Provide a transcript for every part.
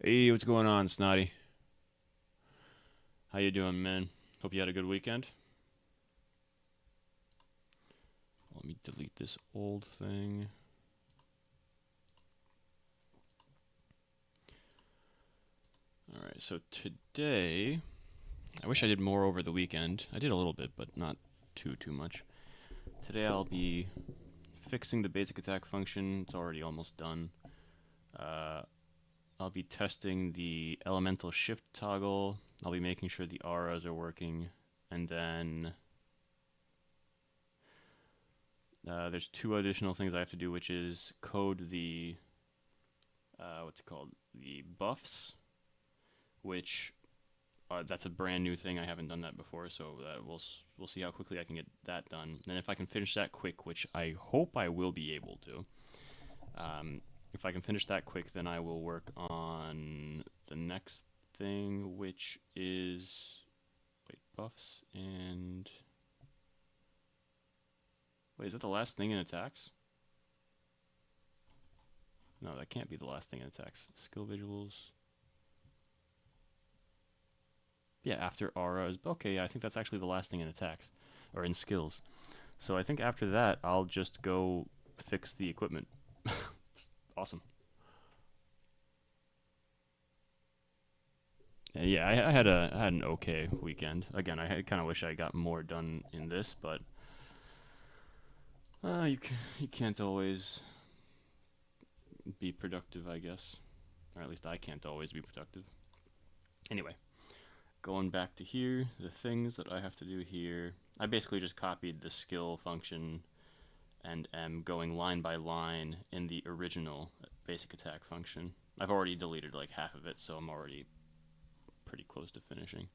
Hey, what's going on, Snotty? How you doing, man? Hope you had a good weekend. Let me delete this old thing. Alright, so today, I wish I did more over the weekend. I did a little bit, but not too much. Today I'll be fixing the basic attack function. It's already almost done. Uh, I'll be testing the elemental shift toggle. I'll be making sure the auras are working. And then there's two additional things I have to do, which is code the what's it called? The buffs, which that's a brand new thing. I haven't done that before, so we'll see how quickly I can get that done. And if I can finish that quick, which I hope I will be able to, if I can finish that quick, then I will work on the next thing, which is buffs and wait, is that the last thing in attacks? No, that can't be the last thing in attacks. Skill visuals. Yeah, after aura is okay. Yeah, I think that's actually the last thing in attacks or in skills. So I think after that, I'll just go fix the equipment. Awesome. And yeah, I had an okay weekend. Again, I kind of wish I got more done in this, but you can't always be productive, I guess, or at least I can't always be productive. Anyway, going back to here, the things that I have to do here, I basically just copied the skill function and am going line by line in the original basic attack function. I've already deleted like half of it, so I'm already pretty close to finishing.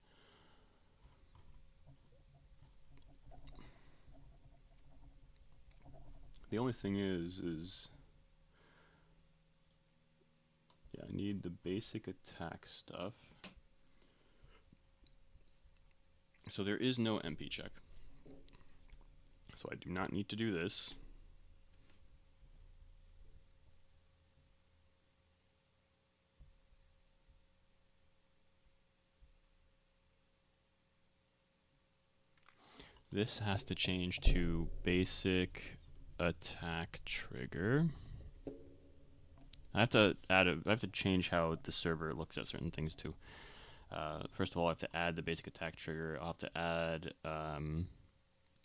The only thing is yeah, I need the basic attack stuff. So there is no MP check. So I do not need to do this. This has to change to basic attack trigger. I have to change how the server looks at certain things too. First of all, I have to add the basic attack trigger. I'll have to add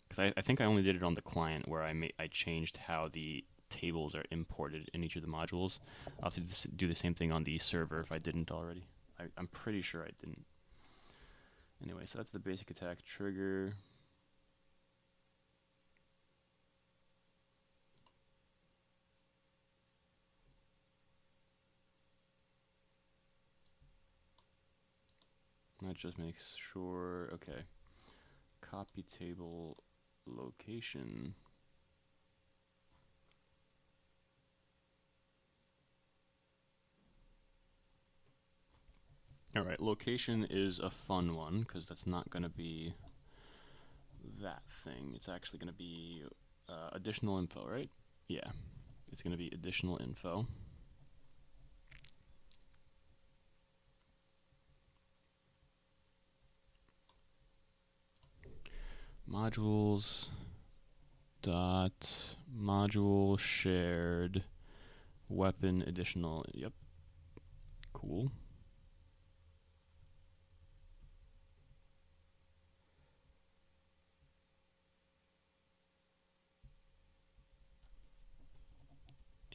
because I think I only did it on the client where I changed how the tables are imported in each of the modules. I'll have to do the same thing on the server if I didn't already. I'm pretty sure I didn't. Anyway, so that's the basic attack trigger. That just makes sure, okay. Copy table location. Alright, location is a fun one, because that's not going to be that thing. It's actually going to be additional info, right? Yeah, it's going to be additional info. Modules dot module shared weapon additional. Yep, cool.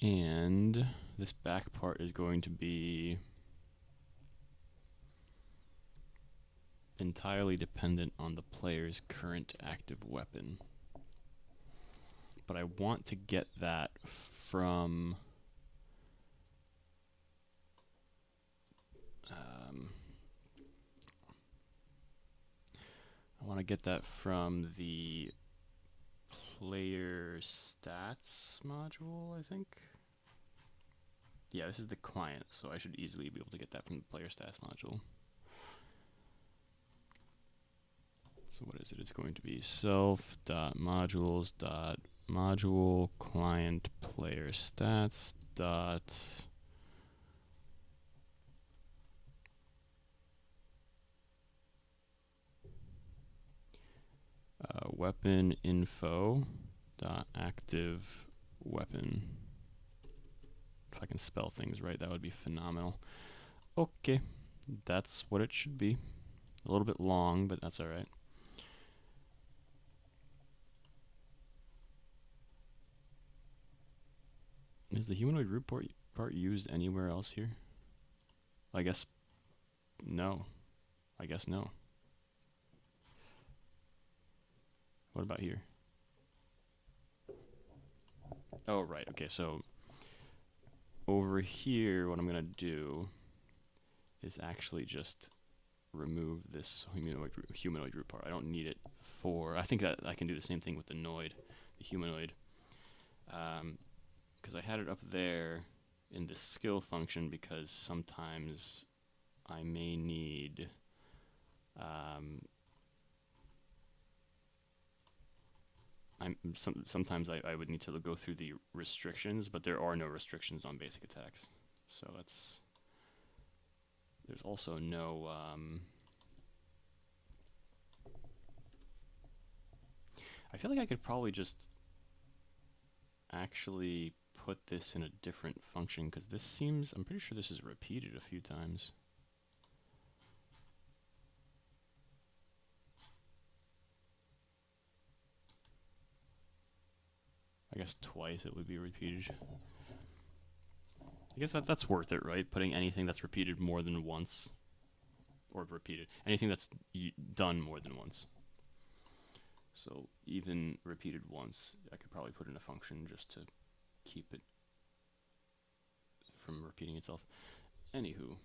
And this back part is going to be entirely dependent on the player's current active weapon. But I want to get that from the player stats module, I think. Yeah, this is the client, so I should easily be able to get that from the player stats module. So what is it? It's going to be self.modules.module client player stats dot weapon info dot active weapon. If I can spell things right, that would be phenomenal. Okay, that's what it should be. A little bit long, but that's all right. Is the humanoid root part used anywhere else here? I guess no. I guess no. What about here? Oh, right. Okay, so over here, what I'm going to do is actually just remove this humanoid root part. I don't need it for... I think that I can do the same thing with the humanoid. Because I had it up there in the skill function because sometimes I may need... sometimes I would need to go through the restrictions, but there are no restrictions on basic attacks. So that's... There's also no... I feel like I could probably just actually put this in a different function, because this seems... I'm pretty sure this is repeated a few times. I guess twice it would be repeated. I guess that's worth it, right? Putting anything that's repeated more than once. Or repeated. Anything that's done more than once. So even repeated once, I could probably put in a function just to keep it from repeating itself. Anywho,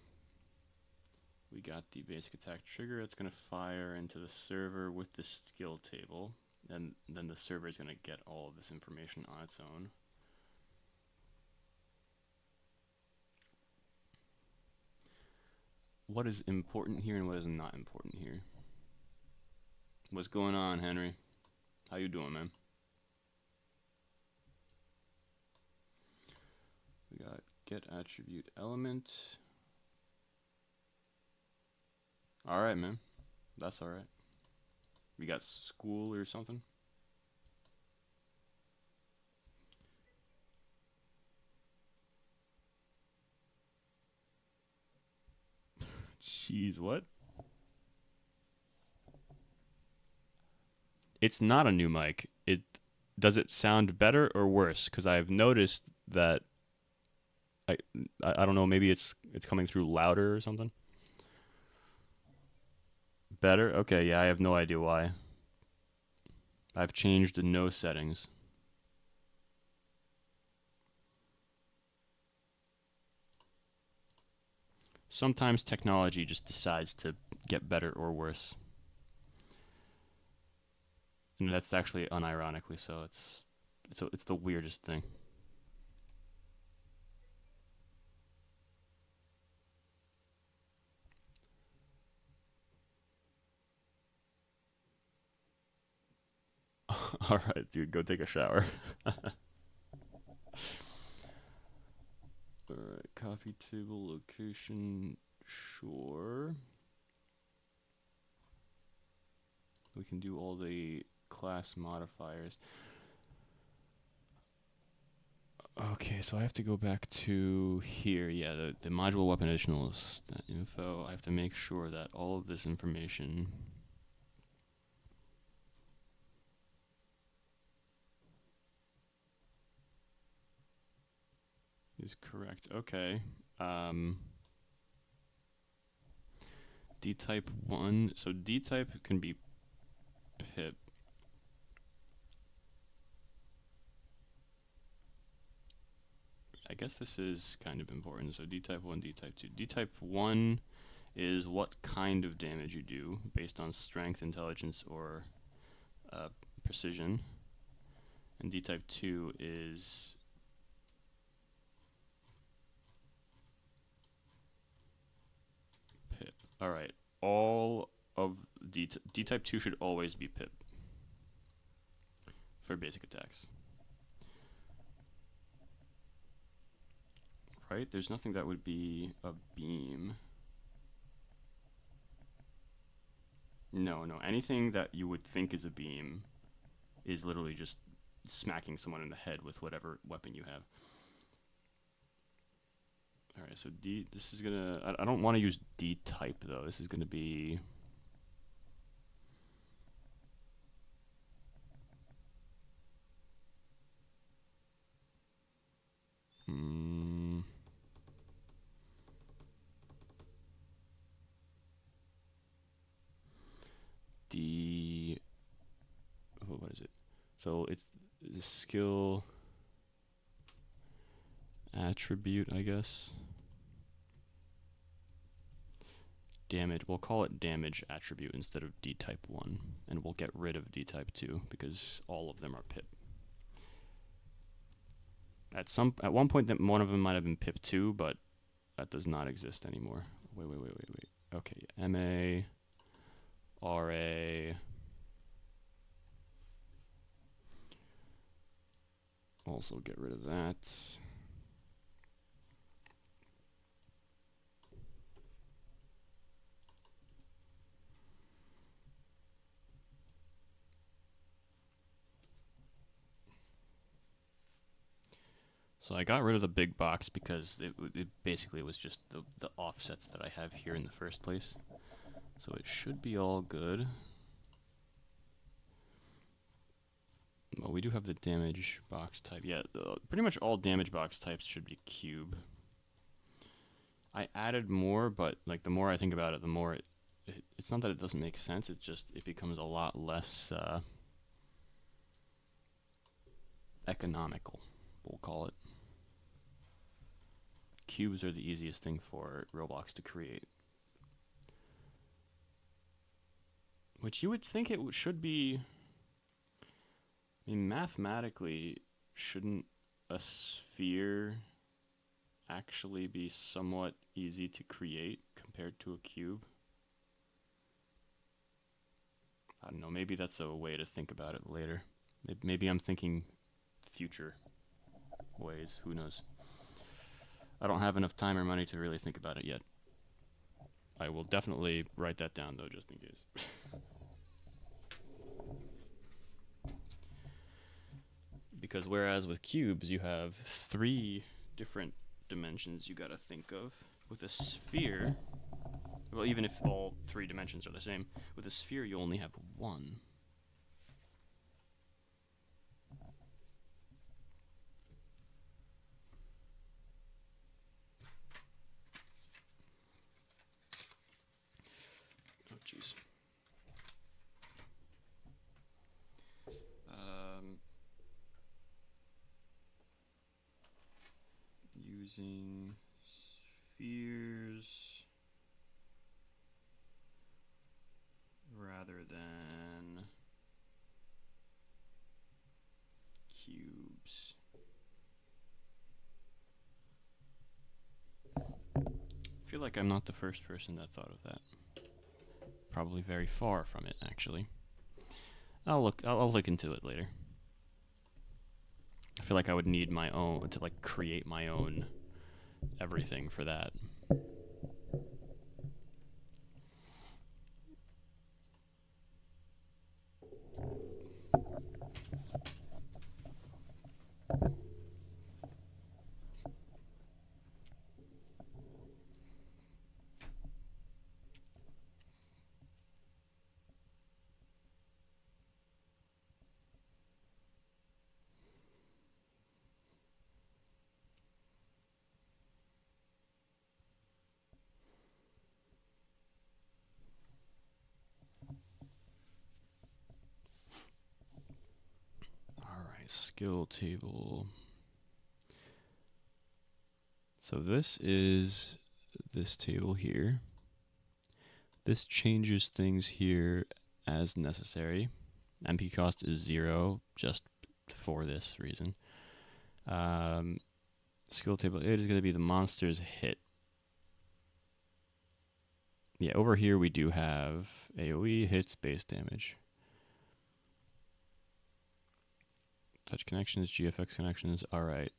we got the basic attack trigger. It's going to fire into the server with the skill table. And then the server is going to get all of this information on its own. What is important here and what is not important here? What's going on, Henry? How you doing, man? We got get attribute element. Alright, man. That's alright. We got school or something? Jeez, what? It's not a new mic. Does it sound better or worse? Because I've noticed that I don't know, maybe it's coming through louder or something. Better? Okay, yeah, I have no idea why. I've changed no settings. Sometimes technology just decides to get better or worse. And that's actually unironically so. It's the weirdest thing. All right, dude, go take a shower. Alright, coffee table location, sure. We can do all the class modifiers. Okay, so I have to go back to here. Yeah, the module weapon additional info. I have to make sure that all of this information is correct. Okay. D-type 1. So D-type can be pip. I guess this is kind of important. So D-type 1, D-type 2. D-type 1 is what kind of damage you do based on strength, intelligence, or precision. And D-type 2 is pip. Alright, all of D-type 2 should always be pip for basic attacks. Right? There's nothing that would be a beam. No, no. Anything that you would think is a beam is literally just smacking someone in the head with whatever weapon you have. All right, so D. This is gonna. I don't want to use D type though. This is gonna be. D. Oh, what is it? So it's the skill attribute, I guess. Damage. We'll call it damage attribute instead of D type 1, and we'll get rid of D type 2 because all of them are pip. At one point, that one of them might have been pip 2, but that does not exist anymore. Wait. Okay, MA, RA. Also get rid of that. So I got rid of the big box because it basically was just the offsets that I have here in the first place. So it should be all good. Well, we do have the damage box type. Yeah, pretty much all damage box types should be cube. I added more, but like the more I think about it, the more it's not that it doesn't make sense. It's just it becomes a lot less economical, we'll call it. Cubes are the easiest thing for Roblox to create. Which you would think it should be. I mean, mathematically, shouldn't a sphere actually be somewhat easy to create compared to a cube? I don't know, maybe that's a way to think about it later. Maybe I'm thinking future ways, who knows. I don't have enough time or money to really think about it yet. I will definitely write that down though, just in case. Because whereas with cubes you have 3 different dimensions you gotta think of. With a sphere, well, even if all 3 dimensions are the same, with a sphere you only have 1. Oh, jeez. Using spheres rather than cubes. I feel like I'm not the first person that thought of that. Probably very far from it, actually. I'll look into it later. I feel like I would need my own to like create my own everything for that. Skill table. So this is this table here. This changes things here as necessary. MP cost is 0 just for this reason. Skill table 8 is going to be the monster's hit. Yeah, over here we do have AoE, hits, base damage. Touch connections, GFX connections. All right.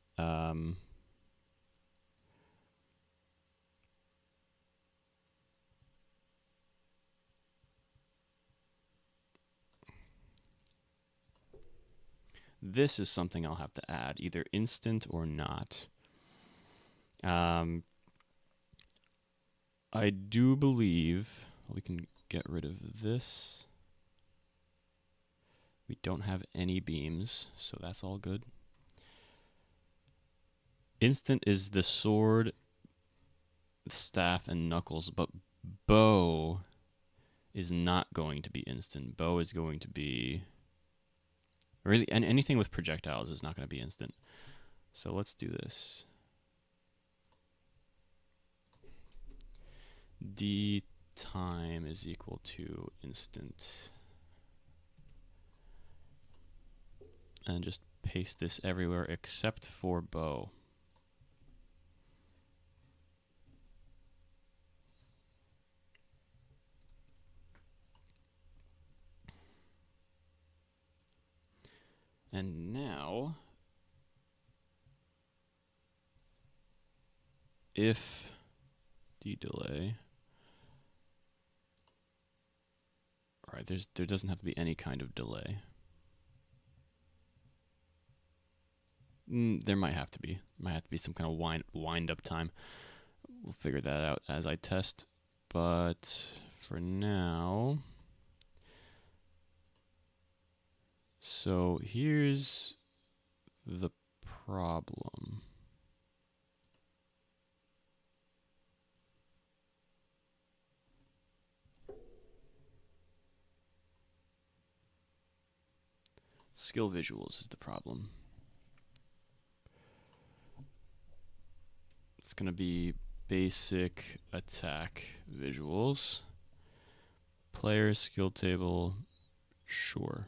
this is something I'll have to add, either instant or not. I do believe we can get rid of this. We don't have any beams, so that's all good. Instant is the sword, staff, and knuckles, but bow is not going to be instant. Bow is going to be... Really, and anything with projectiles is not going to be instant. So let's do this. D time is equal to instant. And just paste this everywhere except for bow. And now, if D delay, all right, there doesn't have to be any kind of delay. There might have to be. Might have to be some kind of wind up time. We'll figure that out as I test. But for now, so here's the problem. Skill visuals is the problem. It's going to be basic attack visuals. Player skill table, sure.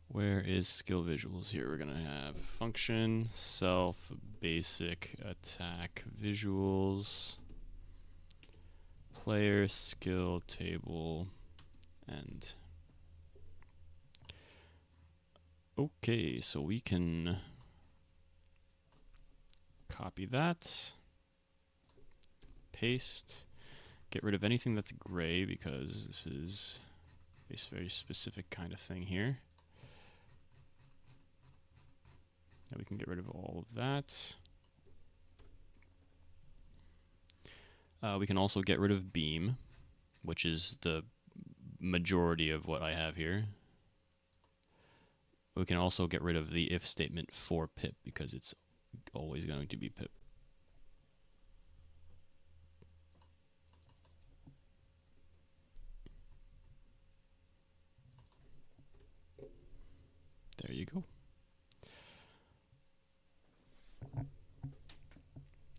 Where is skill visuals here? We're going to have function, self, basic attack visuals, player skill table, and... Okay, so we can copy that, paste, get rid of anything that's gray because this is a very specific kind of thing here. Now we can get rid of all of that. We can also get rid of beam, which is the majority of what I have here. We can also get rid of the if statement for pip because it's always going to be pip. There you go.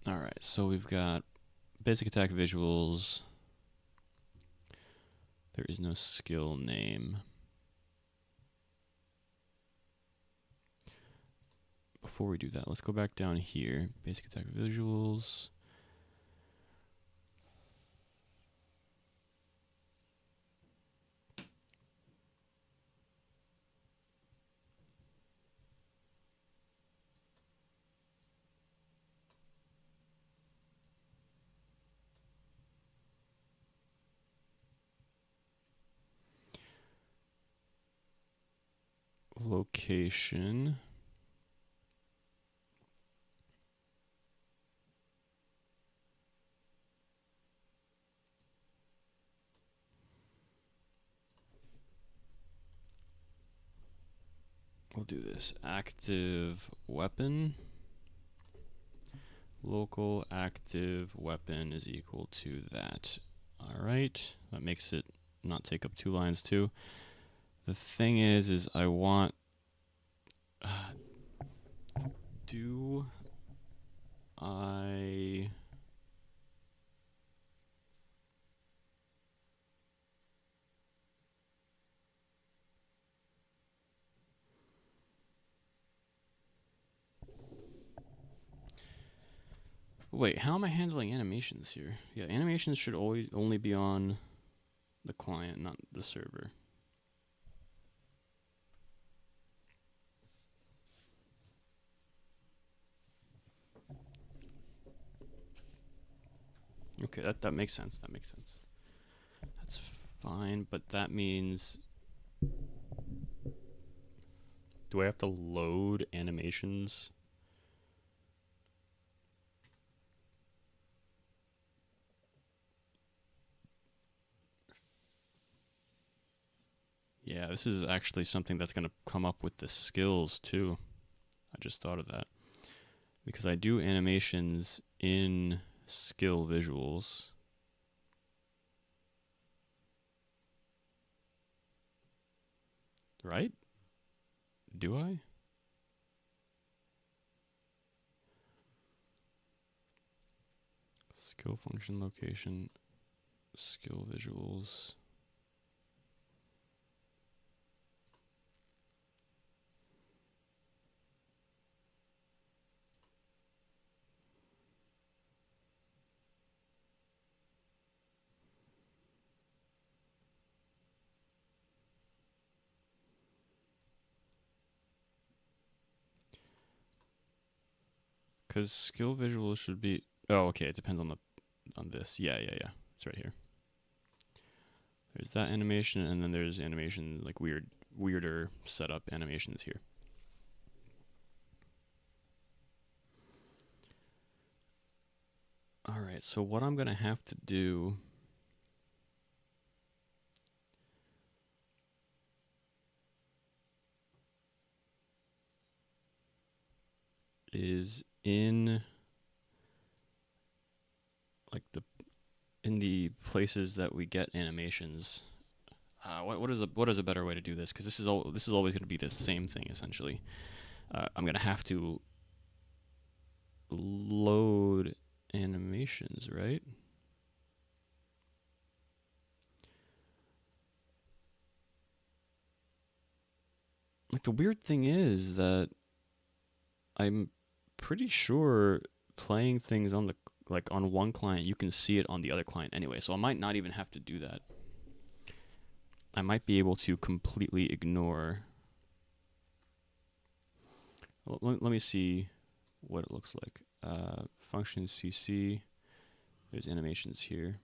All right, so we've got basic attack visuals. There is no skill name. Before we do that, let's go back down here. Basic attack visuals. Location. We'll do this. Active weapon. Local active weapon is equal to that. All right. That makes it not take up 2 lines too. The thing is I want... do I... Wait, how am I handling animations here? Yeah, animations should always only be on the client, not the server. Okay, that makes sense. That makes sense. That's fine, but that means Do I have to load animations? Yeah, this is actually something that's going to come up with the skills too. I just thought of that. Because I do animations in skill visuals. Right? Do I? Skill function location, skill visuals. Because skill visuals should be. Oh, okay. It depends on this. Yeah. It's right here. There's that animation, and then there's animation like weirder setup animations here. All right. So what I'm gonna have to do is in the places that we get animations. What is a better way to do this? Because this is always going to be the same thing essentially. I'm going to have to load animations, right? Like the weird thing is that I'm pretty sure playing things on on one client, you can see it on the other client anyway. So I might not even have to do that. I might be able to completely ignore. Well, let me see what it looks like. Function CC. There's animations here.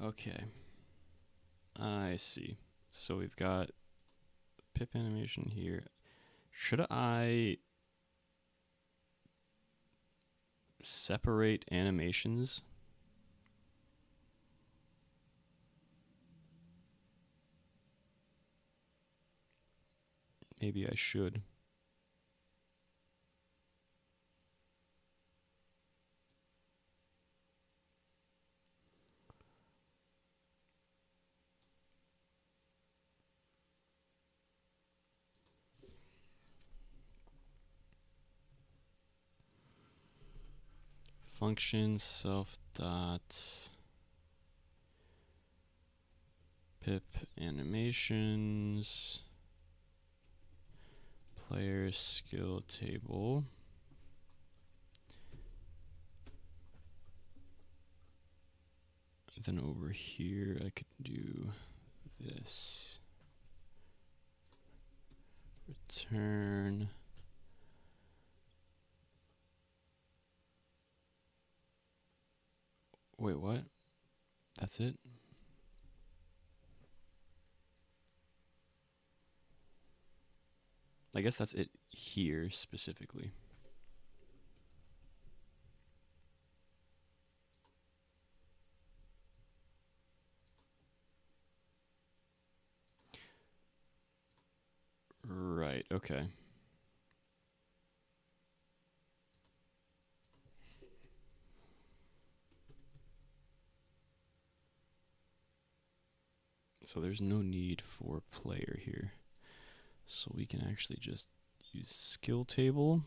Okay. I see. So we've got pip animation here. Should I separate animations? Maybe I should. Function self dot pip animations player skill table. Then over here I could do this. Return. Wait, what? That's it? I guess that's it here specifically. Right, okay. So there's no need for player here. So we can actually just use skill table.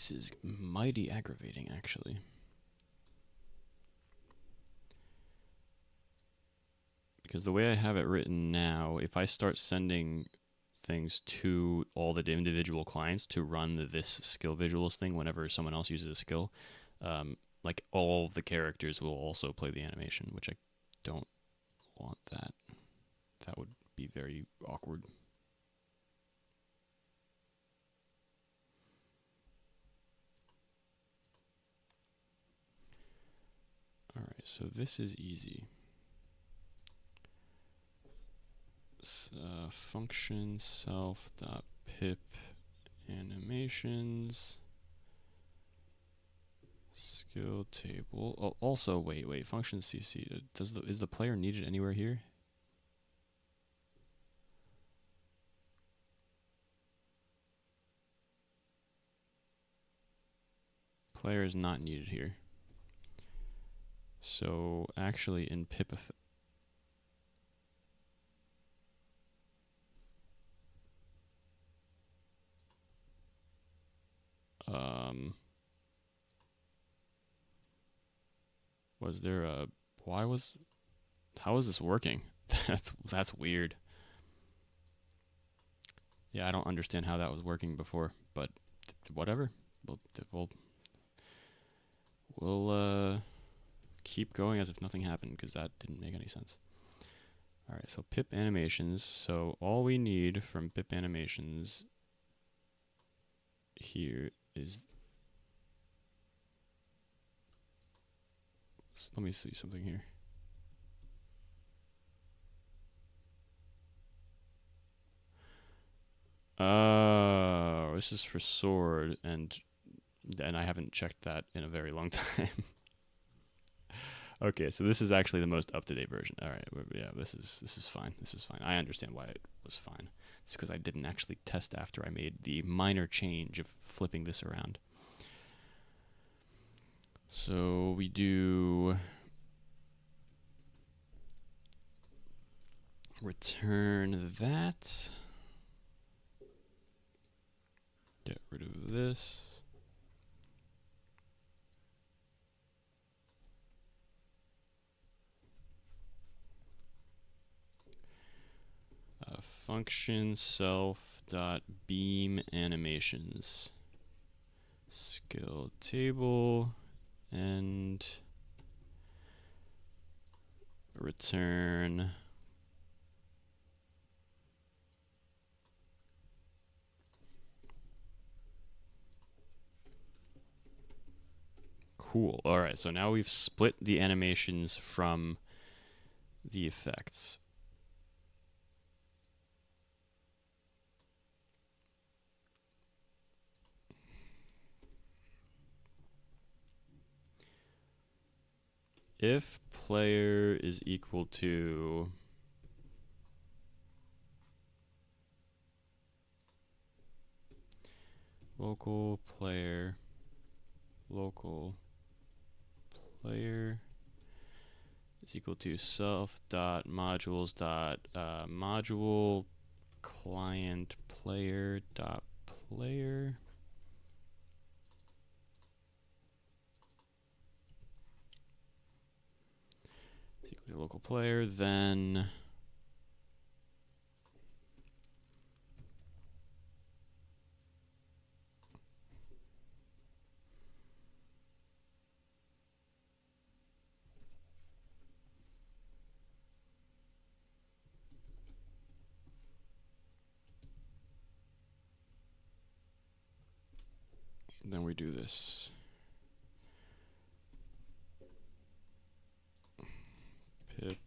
This is mighty aggravating, actually. Because the way I have it written now, if I start sending things to all the individual clients to run this skill visuals thing whenever someone else uses a skill, like all the characters will also play the animation, which I don't want that. That would be very awkward. All right, so this is easy. Function self dot pip animations skill table. Oh, also, wait. Function cc. Is the player needed anywhere here? Player is not needed here. So actually, in pip was there a how is this working? That's weird. Yeah, I don't understand how that was working before, but whatever. We'll keep going as if nothing happened, because that didn't make any sense. All right, so pip animations. So all we need from pip animations here is, let me see something here. Oh, this is for sword, and I haven't checked that in a very long time. Okay, so this is actually the most up-to-date version. All right, yeah, this is fine. This is fine. I understand why it was fine. It's because I didn't actually test after I made the minor change of flipping this around. So we do return that. Get rid of this. Function self dot beam animations skill table and return cool. All right, so now we've split the animations from the effects. If player is equal to local player is equal to self dot modules dot module client player dot player is equal to local player, then we do this. Pip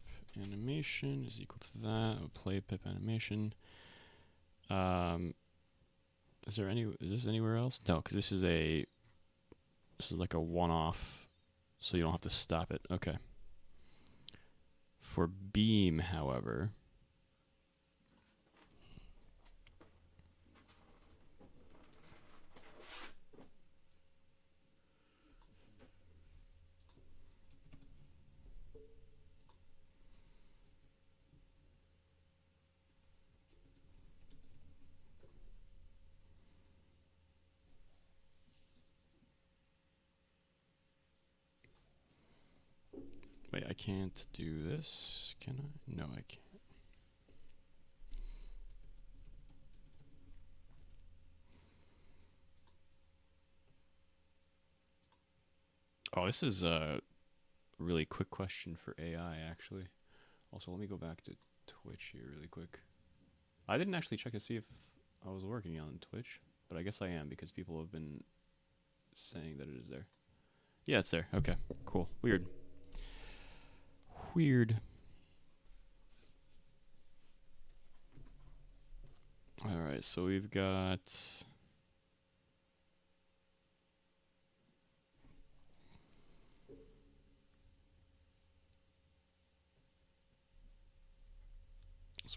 animation is equal to that. I'll play pip animation. Is this anywhere else? No, because this is like a one-off, so you don't have to stop it. Okay. For beam, however, Wait, I can't do this. Can I? No, I can't. Oh, this is a really quick question for AI, actually. Also, let me go back to Twitch here really quick. I didn't actually check to see if I was working on Twitch, but I guess I am because people have been saying that it is there. Yeah, it's there. Okay, cool. Weird. Weird. All right, so we've got... So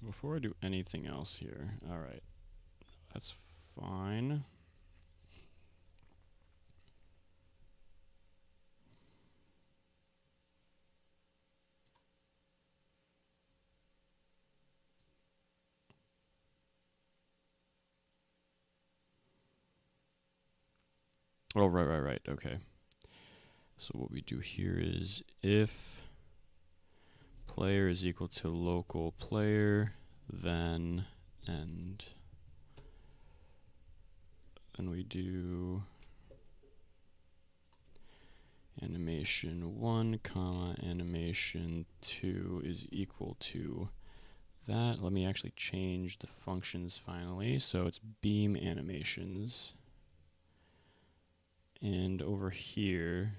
before I do anything else here, all right, that's fine. Oh, right. Okay. So what we do here is if player is equal to local player, then and we do animation 1 comma animation 2 is equal to that. Let me actually change the functions finally. So it's beam animations. And over here,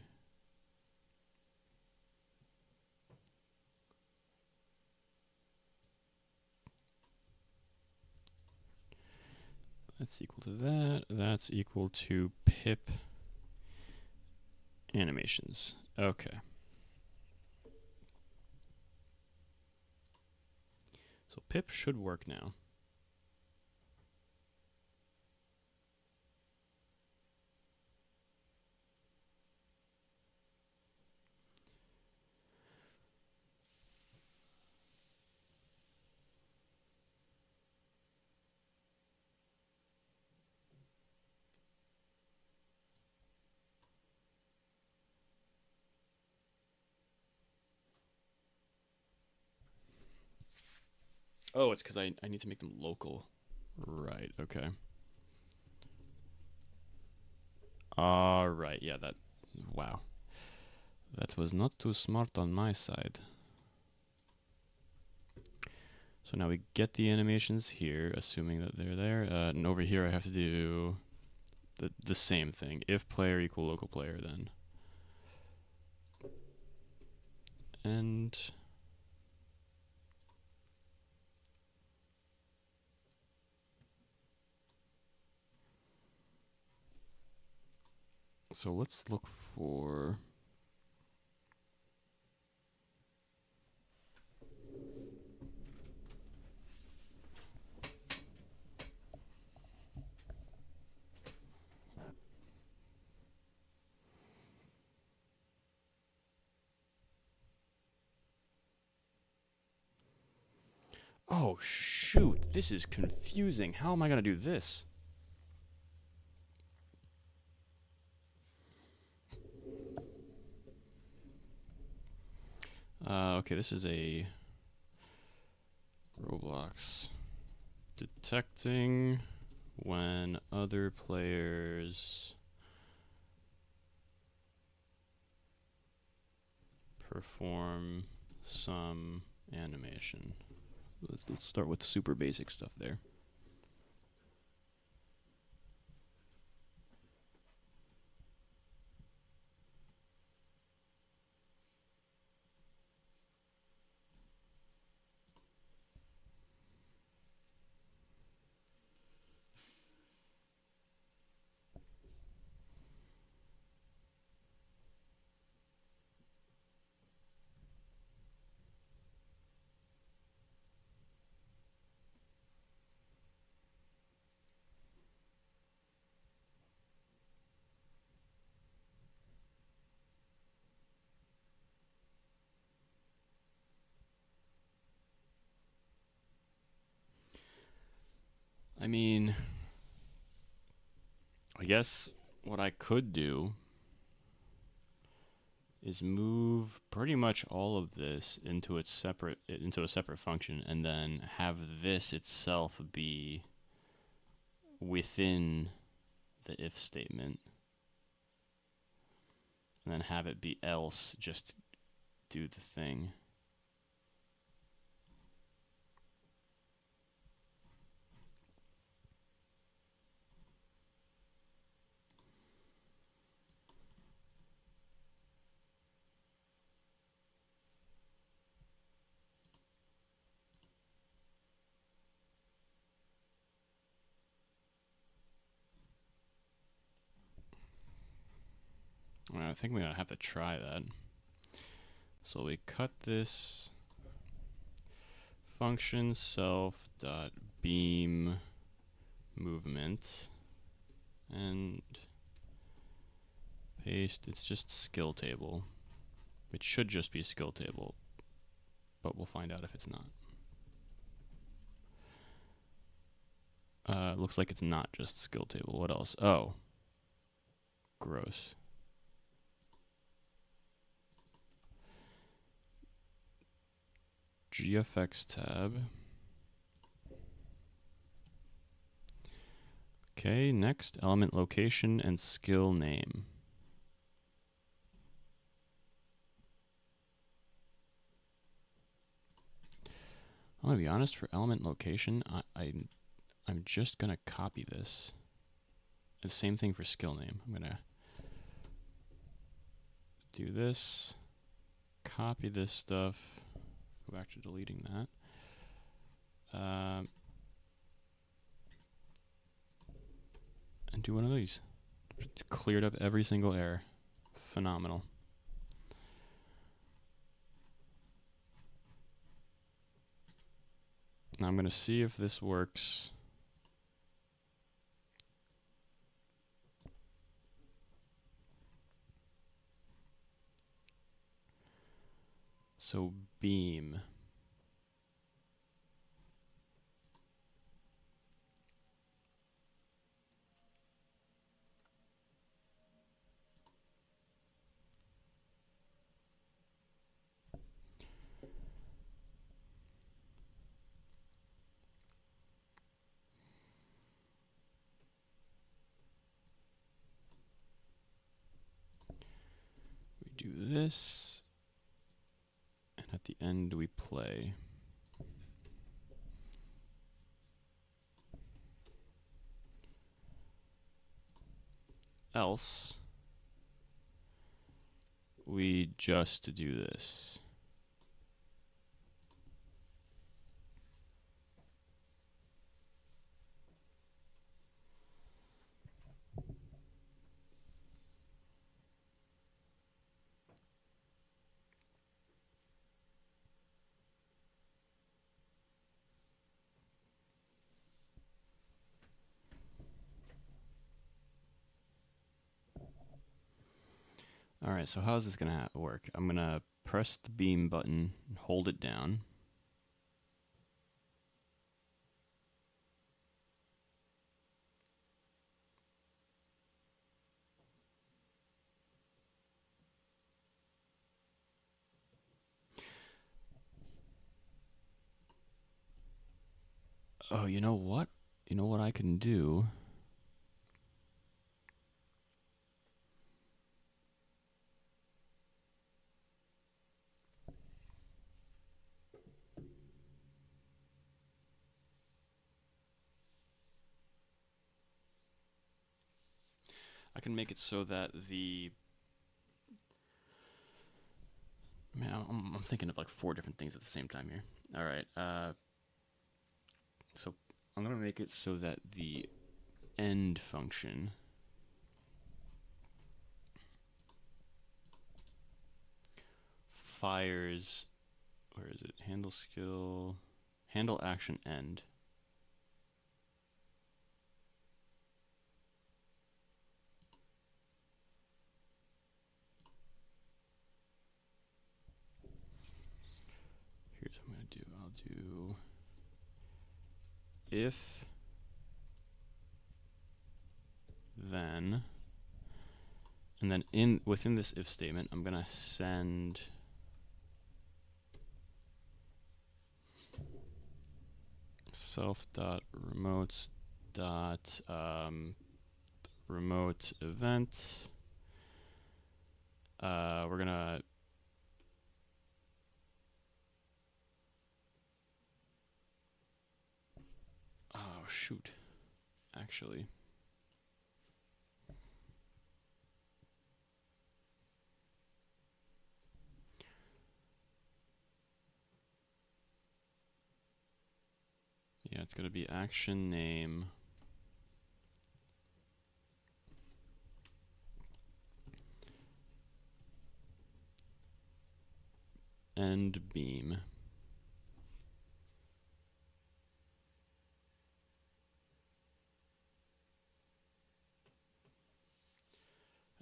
that's equal to that. That's equal to pip animations. Okay. So pip should work now. Oh, it's because I need to make them local. Right, okay. Alright, yeah, that... Wow. That was not too smart on my side. So now we get the animations here, assuming that they're there. And over here I have to do the same thing. If player equal local player, then. And... So let's look for... Oh, shoot. This is confusing. How am I going to do this? Okay, this is a Roblox detecting when other players perform some animation. Let's start with super basic stuff there. I mean, I guess what I could do is move pretty much all of this into a separate function, and then have this itself be within the if statement, and then have it be else, just do the thing. Well, I think we're gonna have to try that. So we cut this function self dot beam movement and paste. It's just skill table. It should just be skill table, but we'll find out if it's not. Looks like it's not just skill table. What else? Oh, gross. GFX tab. Okay, next, element location and skill name. I'm gonna be honest, for element location, I'm just gonna copy this. The same thing for skill name. I'm gonna do this, copy this stuff, go back to deleting that. And do one of these. Cleared up every single error. Phenomenal. Now I'm going to see if this works. So beam. We do this, and at the end we play. Else, we just do this. Alright, so how is this going to work? I'm going to press the beam button and hold it down. Oh, you know what? You know what I can do? I can make it so that the... Man, I'm thinking of like 4 different things at the same time here. Alright, so I'm going to make it so that the end function fires... Where is it? Handle skill... Handle action end. Here's what I'm going to do. I'll do if, then, And then within this if statement, I'm gonna send self.remotes dot remote event. We're gonna oh shoot, actually. Yeah, it's gonna be action name end beam.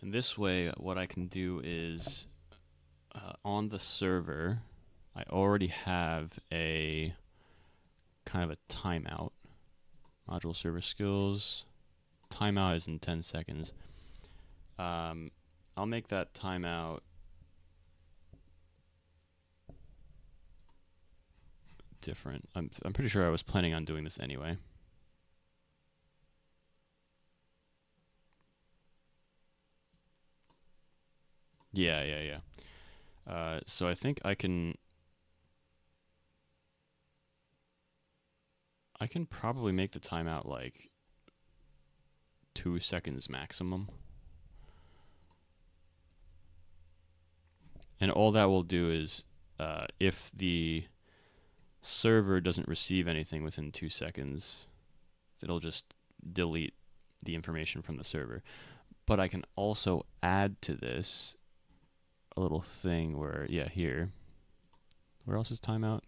And this way, what I can do is on the server, I already have a kind of a timeout. Module server skills. Timeout is in 10 seconds. I'll make that timeout different. I'm pretty sure I was planning on doing this anyway. Yeah. So I think I can probably make the timeout like 2 seconds maximum. And all that will do is if the server doesn't receive anything within 2 seconds, it'll just delete the information from the server. But I can also add to this a little thing where, yeah, here. Where else is timeout?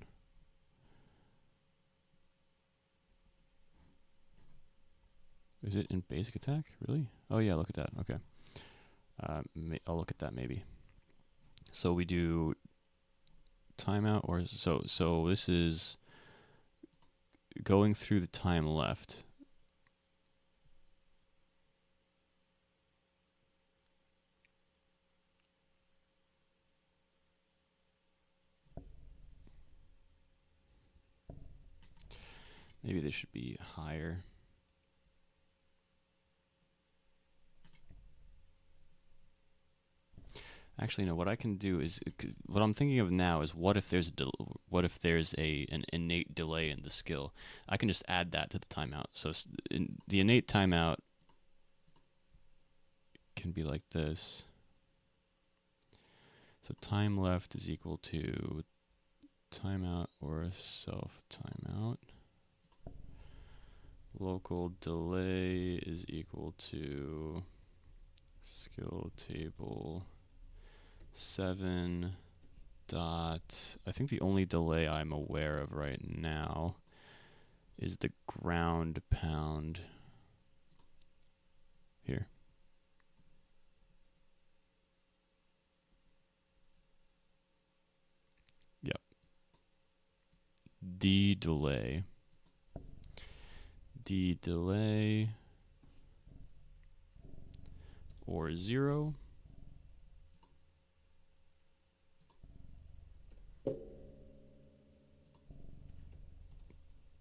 Is it in basic attack? Really? Oh yeah, look at that. Okay. I'll look at that maybe. So we do timeout, or so this is going through the time left. Maybe they should be higher. Actually, no. What I can do is, what I'm thinking of now is, what if there's an innate delay in the skill? I can just add that to the timeout. So the innate timeout can be like this. So time left is equal to timeout or self timeout. Local delay is equal to skill table 7 dot, I think the only delay I'm aware of right now is the ground pound here. Yep. D delay or 0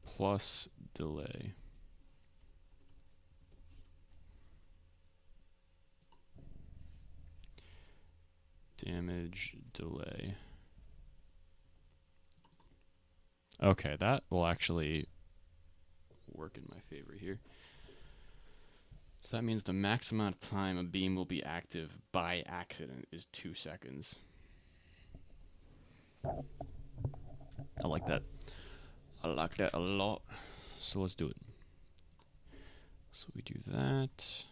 plus delay. Damage delay. Okay, that will actually work in my favor here. So that means the max amount of time a beam will be active by accident is 2 seconds. I like that. I like that a lot. So let's do it. So we do that.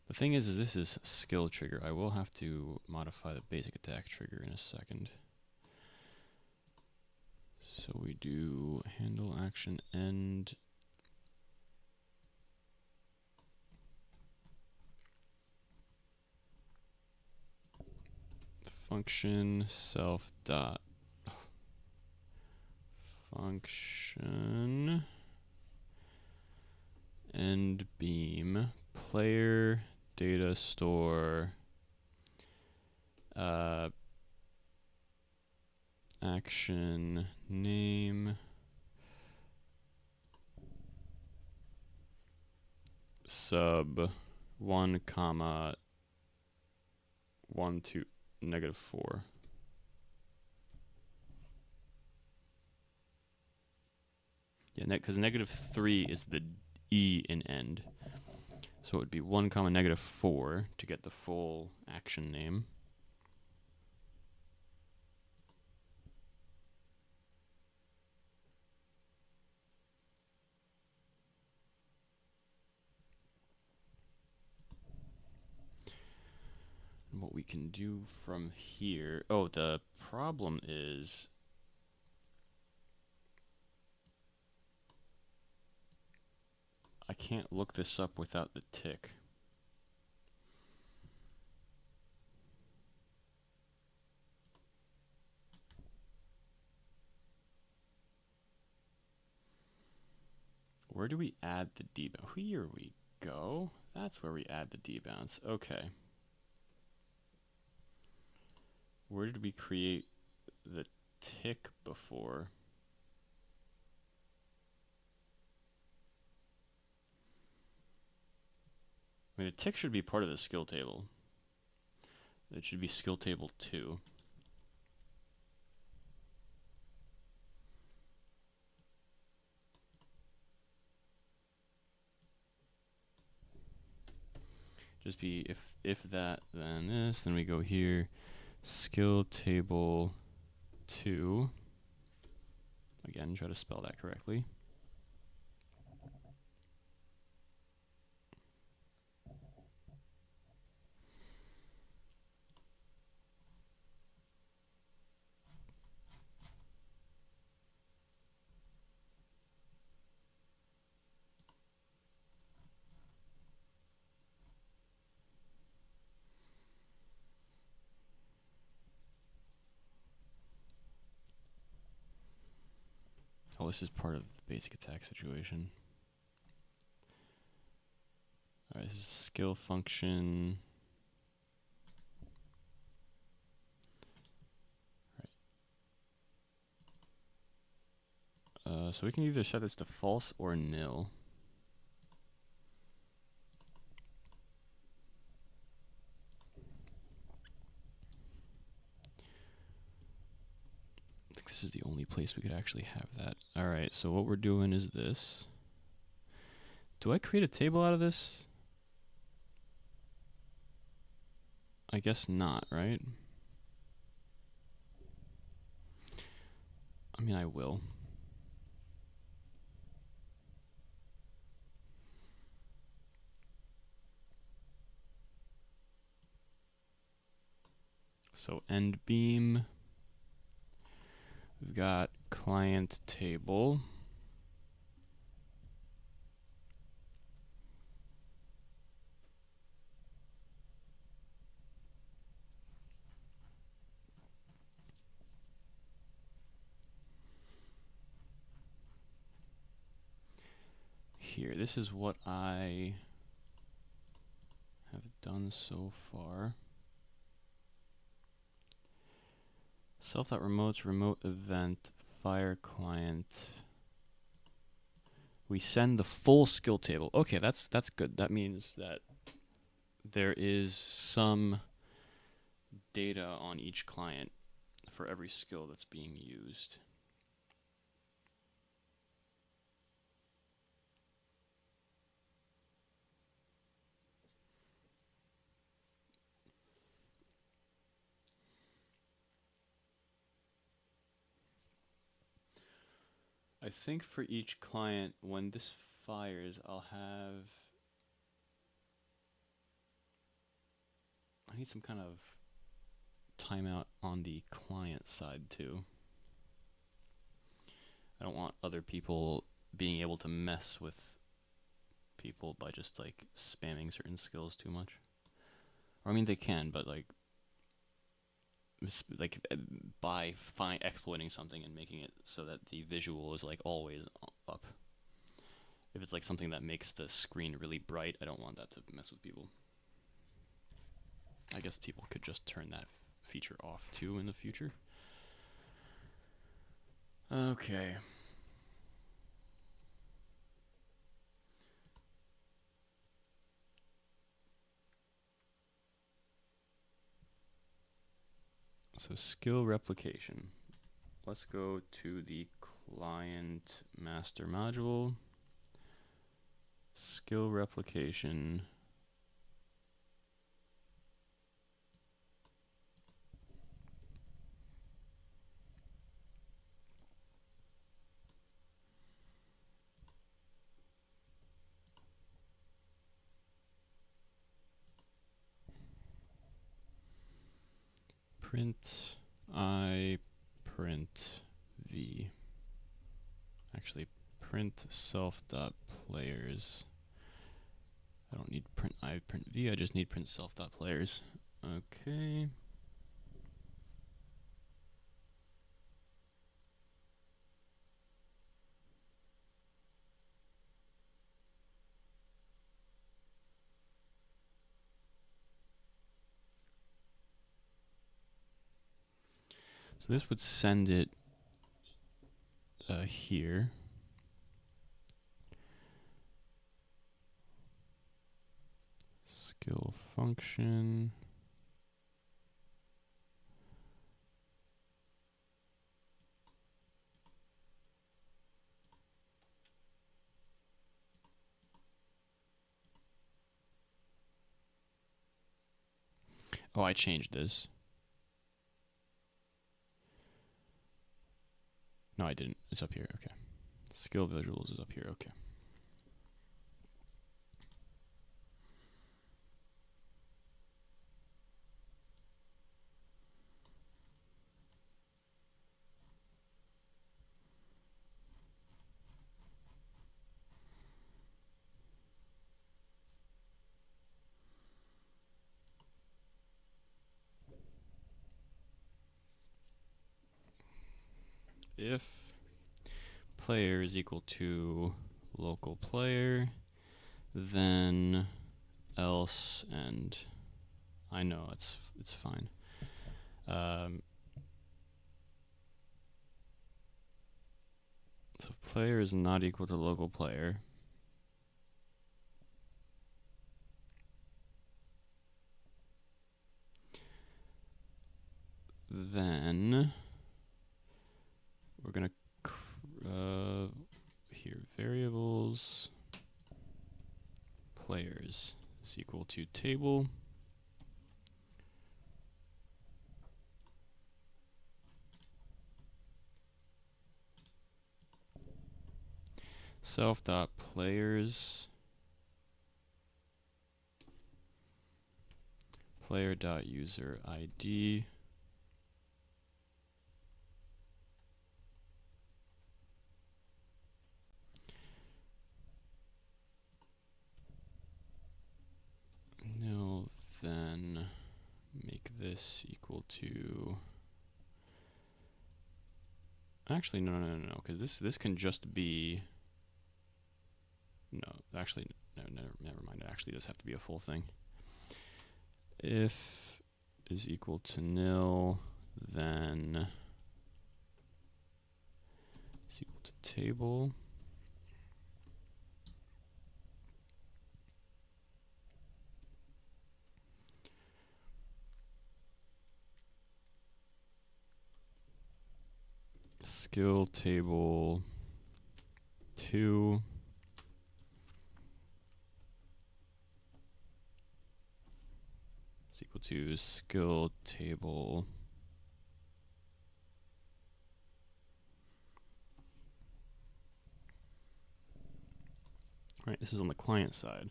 The thing is this is skill trigger. I will have to modify the basic attack trigger in a second. So we do handle action end. Function self dot function end beam player data store action name sub 1 comma 1 to -4. Yeah, because -3 is the E in end. So it would be 1 comma -4 to get the full action name. And what we can do from here, oh, the problem is I can't look this up without the tick. Where do we add the debounce? Here we go. That's where we add the debounce. Okay. Where did we create the tick before? I mean, the tick should be part of the skill table. It should be skill table 2. Just be if that, then this, then we go here, skill table 2. Again, try to spell that correctly. Oh, this is part of the basic attack situation. Alright, this is skill function. So we can either set this to false or nil. I think this is the only place we could actually have that. Alright, so what we're doing is this. Do I create a table out of this? I guess not, right? I mean, I will. So end beam. We've got client table. Here, this is what I have done so far. Self.remotes, remote event, fire client. We send the full skill table. Okay, that's good. That means that there is some data on each client for every skill that's being used. I think for each client, when this fires, I need some kind of timeout on the client side too. I don't want other people being able to mess with people by just like spamming certain skills too much. Or I mean they can, but like by exploiting something and making it so that the visual is like always up. If it's like something that makes the screen really bright, I don't want that to mess with people. I guess people could just turn that feature off too in the future. Okay. So skill replication. Let's go to the client master module. Skill replication. Print I, print v. Actually, print self.players. I don't need print I, print v. I just need print self.players. Okay. So this would send it here. Skill function. Oh, I changed this. No, I didn't. It's up here. Okay. Skill visuals is up here. Okay. If player is equal to local player, then else, and I know it's fine. So if player is not equal to local player, then we're gonna here variables players is equal to table self.players player.user ID nil, then make this equal to, actually no, because this can just be, no, actually no, never mind, it actually does have to be a full thing. If is equal to nil, then is equal to table skill table 2 is equal to skill table right. This is on the client side.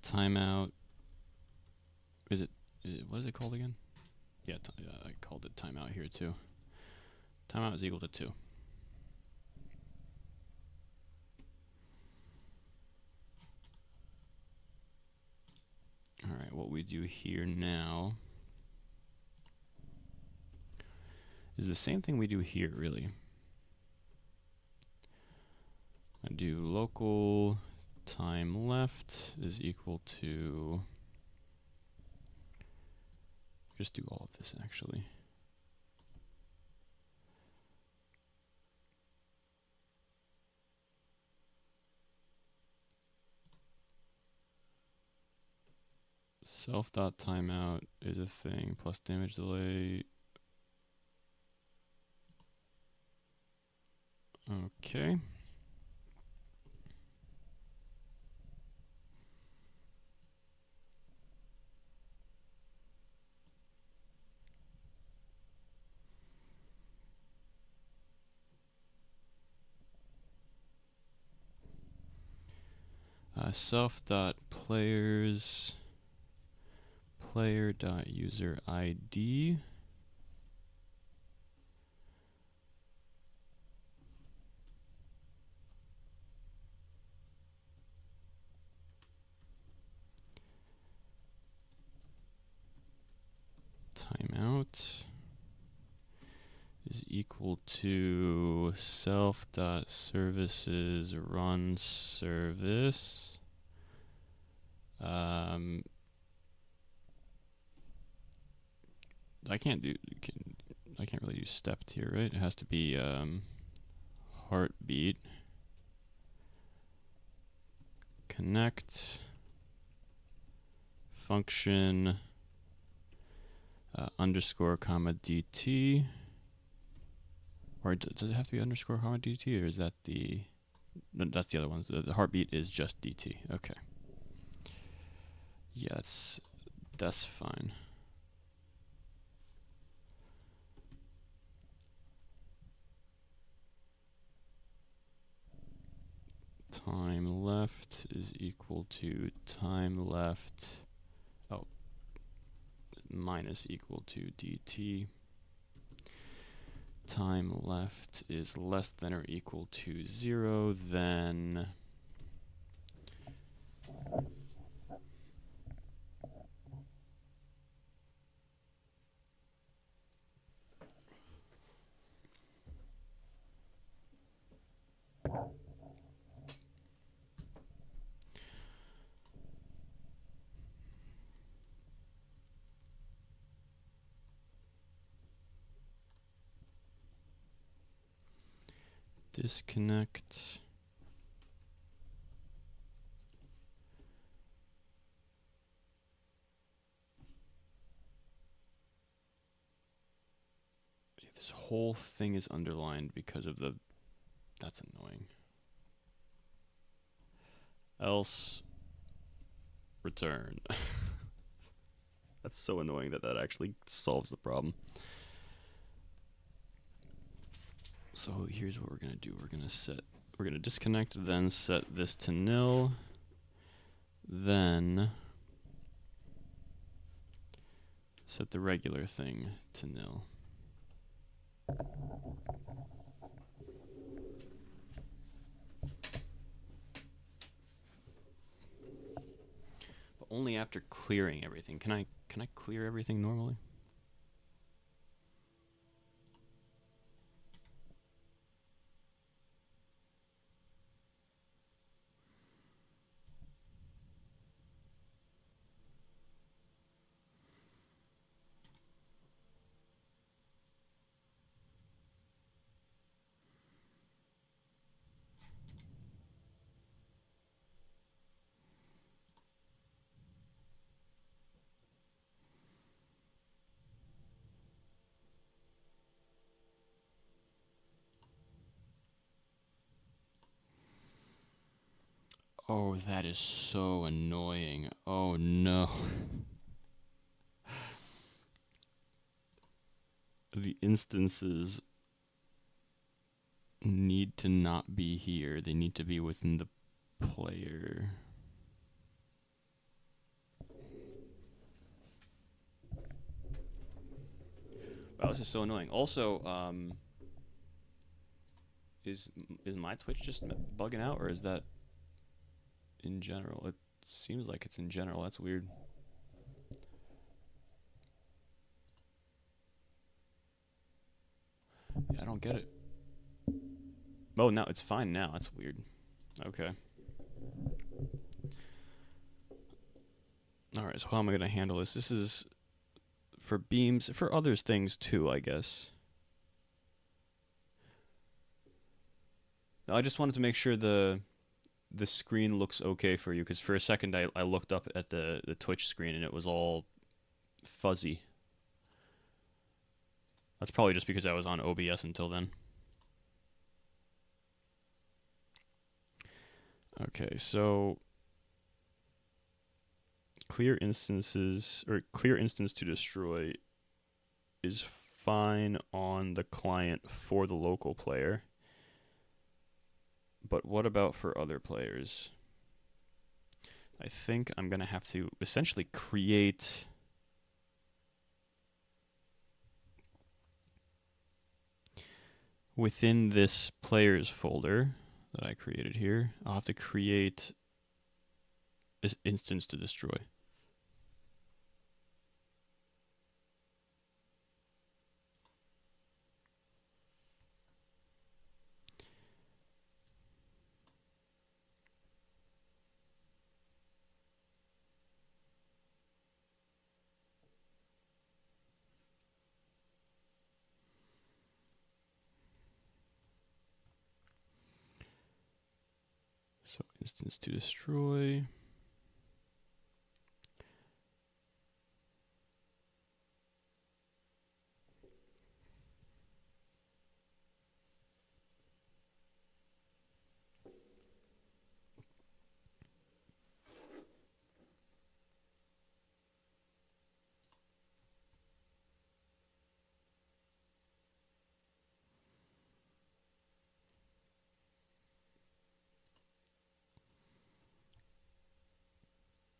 Timeout. What is it called again? Yeah, I called it timeout here too. Timeout is equal to 2. Alright, what we do here now is the same thing we do here, really. I do local time left is equal to, just do all of this actually. Self.timeout is a thing plus damage delay. Okay. Self.players player.user ID timeout is equal to self.services run service. I can't really do stepped here, right? It has to be heartbeat connect function underscore comma dt, or does it have to be underscore comma dt, or is that the, no, that's the other one. The heartbeat is just dt. Okay. Yeah, that's fine. Time left is equal to time left, oh, minus equal to dt. Time left is less than or equal to 0, then disconnect this whole thing is underlined because of the, that's annoying. Else return. That's so annoying that actually solves the problem. So here's what we're gonna do. We're gonna disconnect, then set this to nil, then set the regular thing to nil. But only after clearing everything. Can I clear everything normally? Oh, that is so annoying. Oh no. The instances need to not be here. They need to be within the player. Wow, this is so annoying. Also, is my Twitch just bugging out, or is that in general? It seems like it's in general. That's weird. Yeah, I don't get it. Oh, now it's fine now. That's weird. Okay. All right, so how am I going to handle this? This is for beams, for others things too, I guess. I just wanted to make sure the screen looks okay for you, because for a second I looked up at the Twitch screen and it was all fuzzy. That's probably just because I was on OBS until then. Okay, so clear instances, or clear instance to destroy, is fine on the client for the local player. But what about for other players? I think I'm going to have to essentially create within this players folder that I created here. I'll have to create this instance to destroy. So instance to destroy.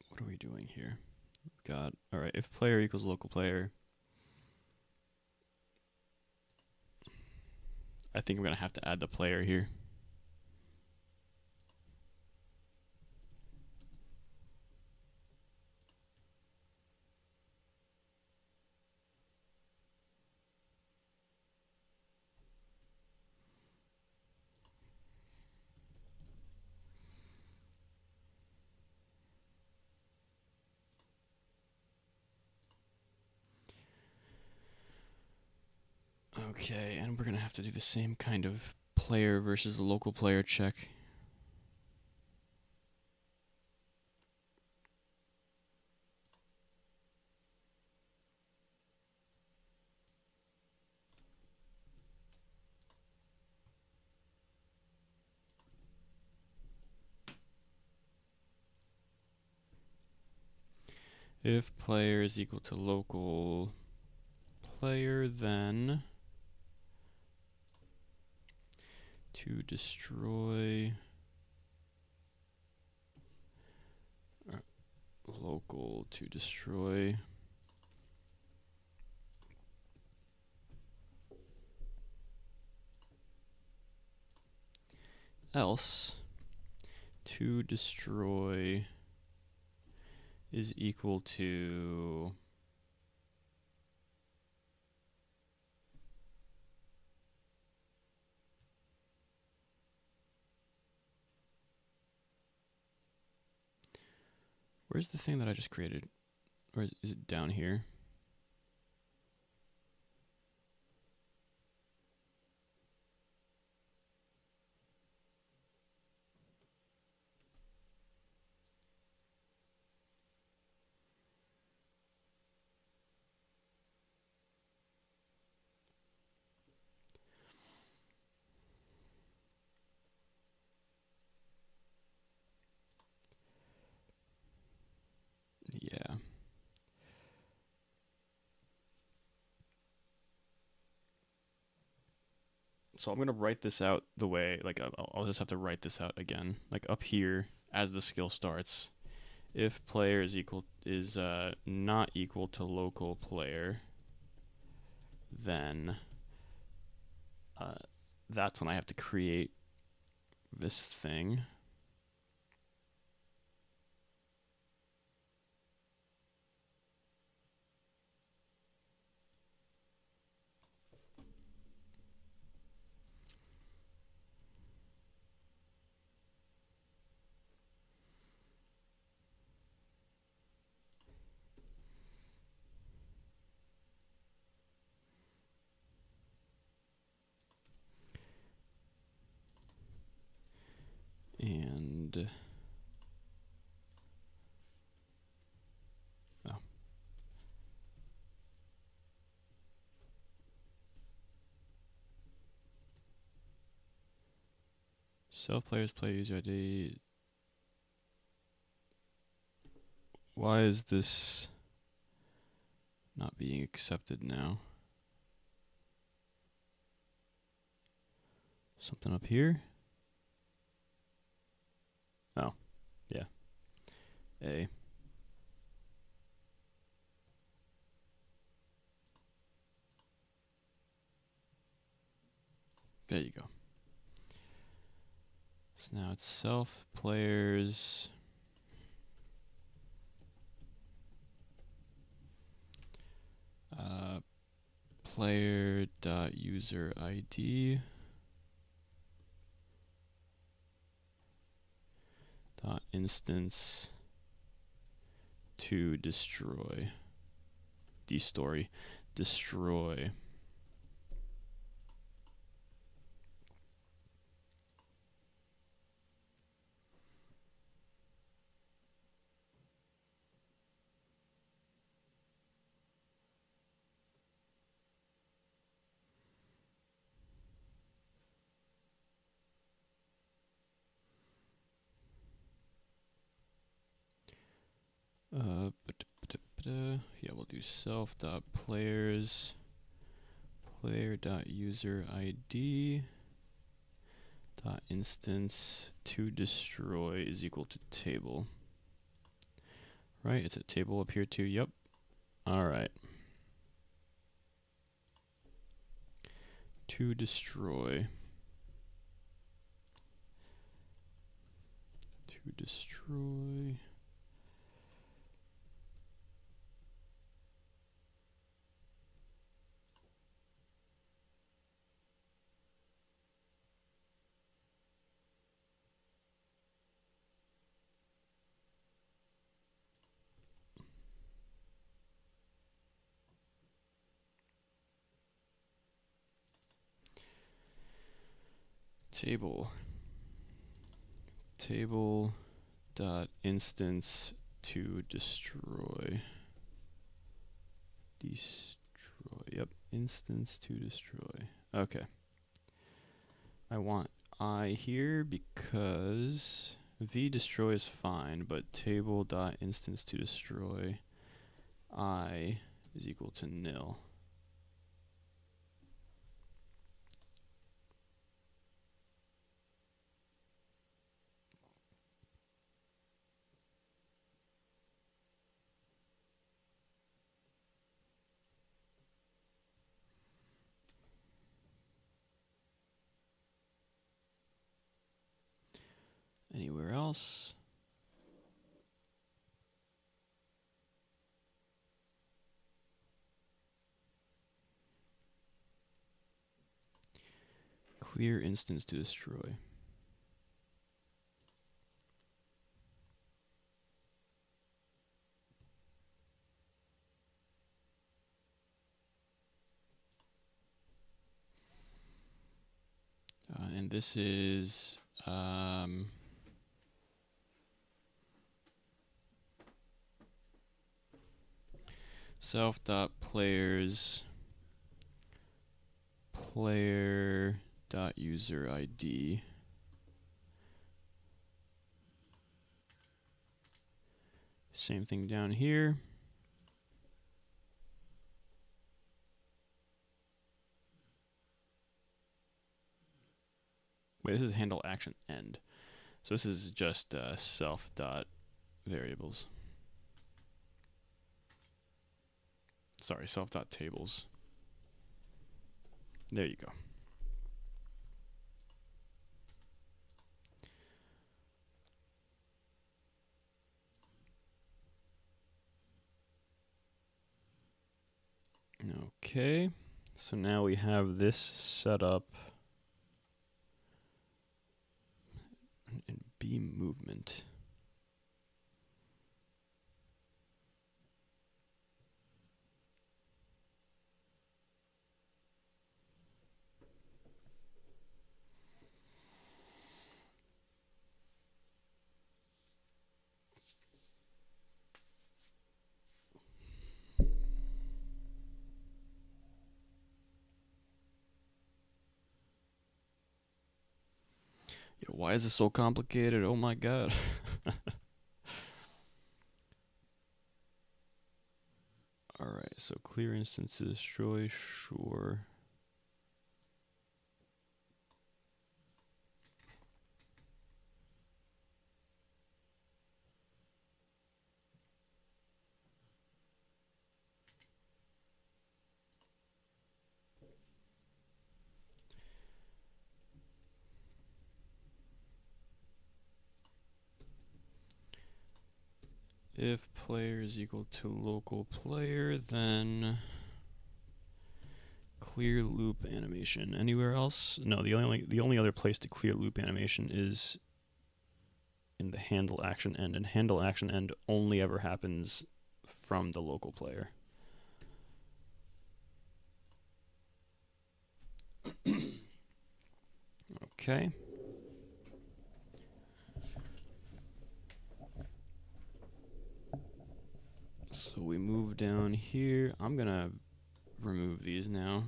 What are we doing here? Got, all right, if player equals local player, I think I'm going to have to add the player here. Okay, and we're going to have to do the same kind of player versus local player check. If player is equal to local player, then to destroy local to destroy else to destroy is equal to where's the thing that I just created? Or is it down here? Yeah. So I'm going to write this out the way, like, I'll just have to write this out again. Like up here, as the skill starts, if player is not equal to local player, then that's when I have to create this thing. and oh. Self players play user ID. Why is this not being accepted now? Something up here? Oh, yeah. A. There you go. So now it's self players. Player dot user ID dot instance to destroy. Destory. Destroy. Yeah, we'll do self dot players player dot user ID dot instance to destroy is equal to table. Right, it's a table up here too. Yep. All right. To destroy. To destroy. Table dot instance to destroy. Yep, instance to destroy. Okay. I want I here because v destroy is fine, but table dot instance to destroy I is equal to nil. Anywhere else? Clear instance to destroy. And this is self dot players player dot user ID same thing down here. Wait, this is handle action end. So this is just self dot variables. Sorry, self dot tables. There you go. Okay, so now we have this set up in beam movement. Yo, why is this so complicated? Oh my god. Alright, so clear instance to destroy, sure. If player is equal to local player, then clear loop animation. Anywhere else? No, the only other place to clear loop animation is in the handle action end, and handle action end only ever happens from the local player. Okay. So we move down here. I'm gonna remove these now.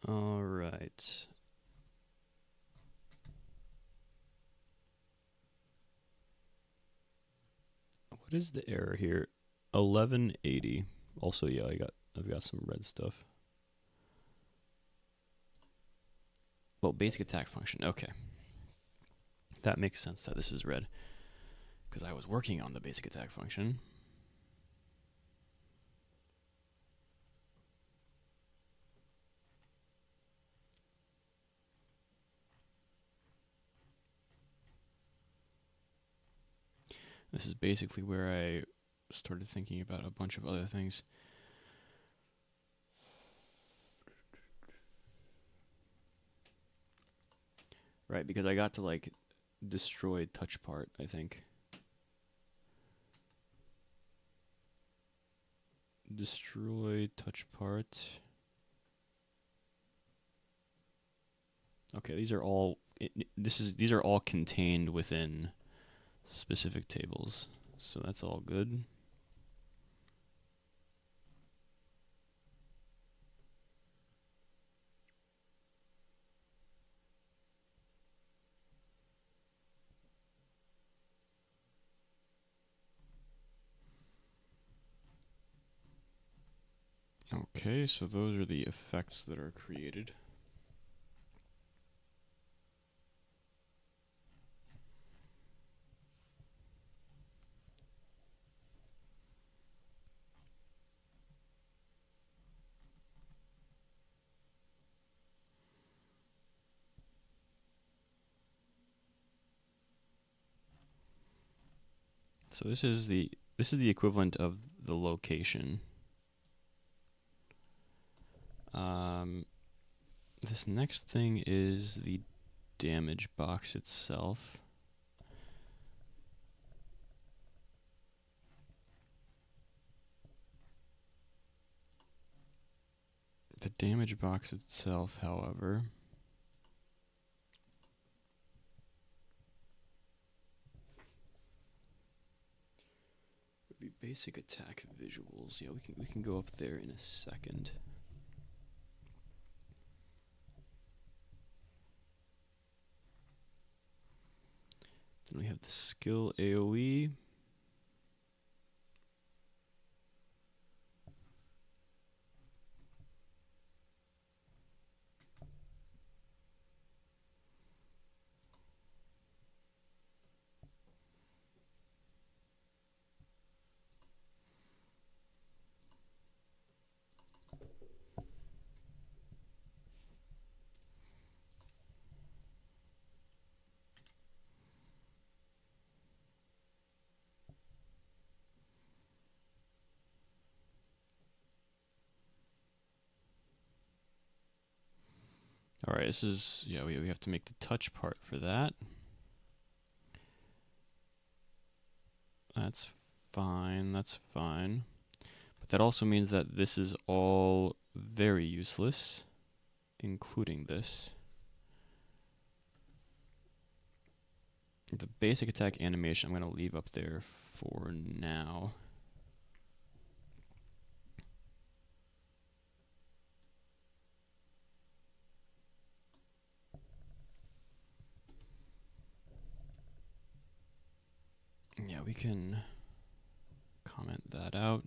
All right. What is the error here? 1180. Also, yeah, I've got some red stuff. Well, basic attack function. Okay. That makes sense that this is red, because I was working on the basic attack function. This is basically where I started thinking about a bunch of other things. Right, because I got to like destroy touch part, I think. Destroy touch part. Okay, these are all these are all contained within specific tables. So that's all good. Okay, so those are the effects that are created. So this is the equivalent of the location. This next thing is the damage box itself. The damage box itself, however, would be basic attack visuals. Yeah, we can go up there in a second. Then we have the skill AoE. All right, this is, yeah, we have to make the touch part for that. That's fine, that's fine. But that also means that this is all very useless, including this. The basic attack animation I'm going to leave up there for now. Yeah, we can comment that out.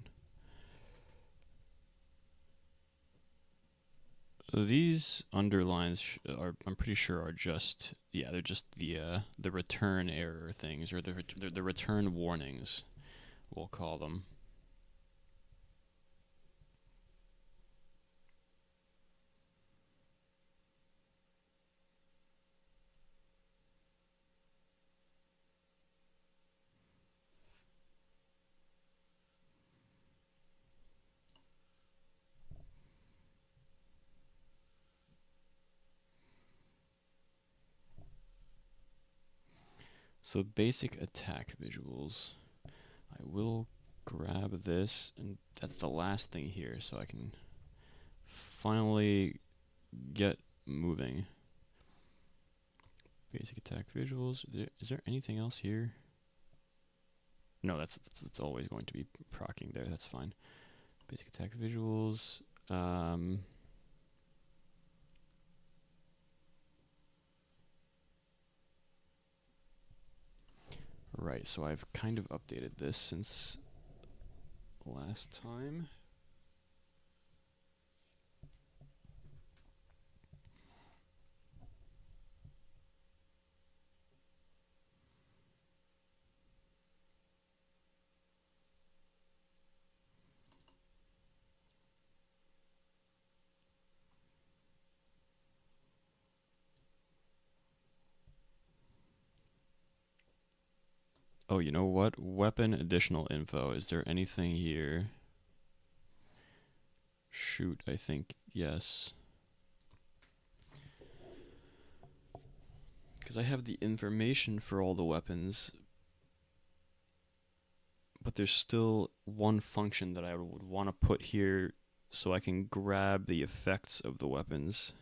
These underlines are, I'm pretty sure, are just, yeah, they're just the return error things, or the return warnings, we'll call them. So basic attack visuals. I will grab this, and that's the last thing here, so I can finally get moving. Basic attack visuals. Is there anything else here? No, that's always going to be proccing there. That's fine. Basic attack visuals. Right, so I've kind of updated this since last time. Oh, you know what? Weapon additional info. Is there anything here? Shoot, I think yes. Because I have the information for all the weapons, but there's still one function that I would want to put here so I can grab the effects of the weapons.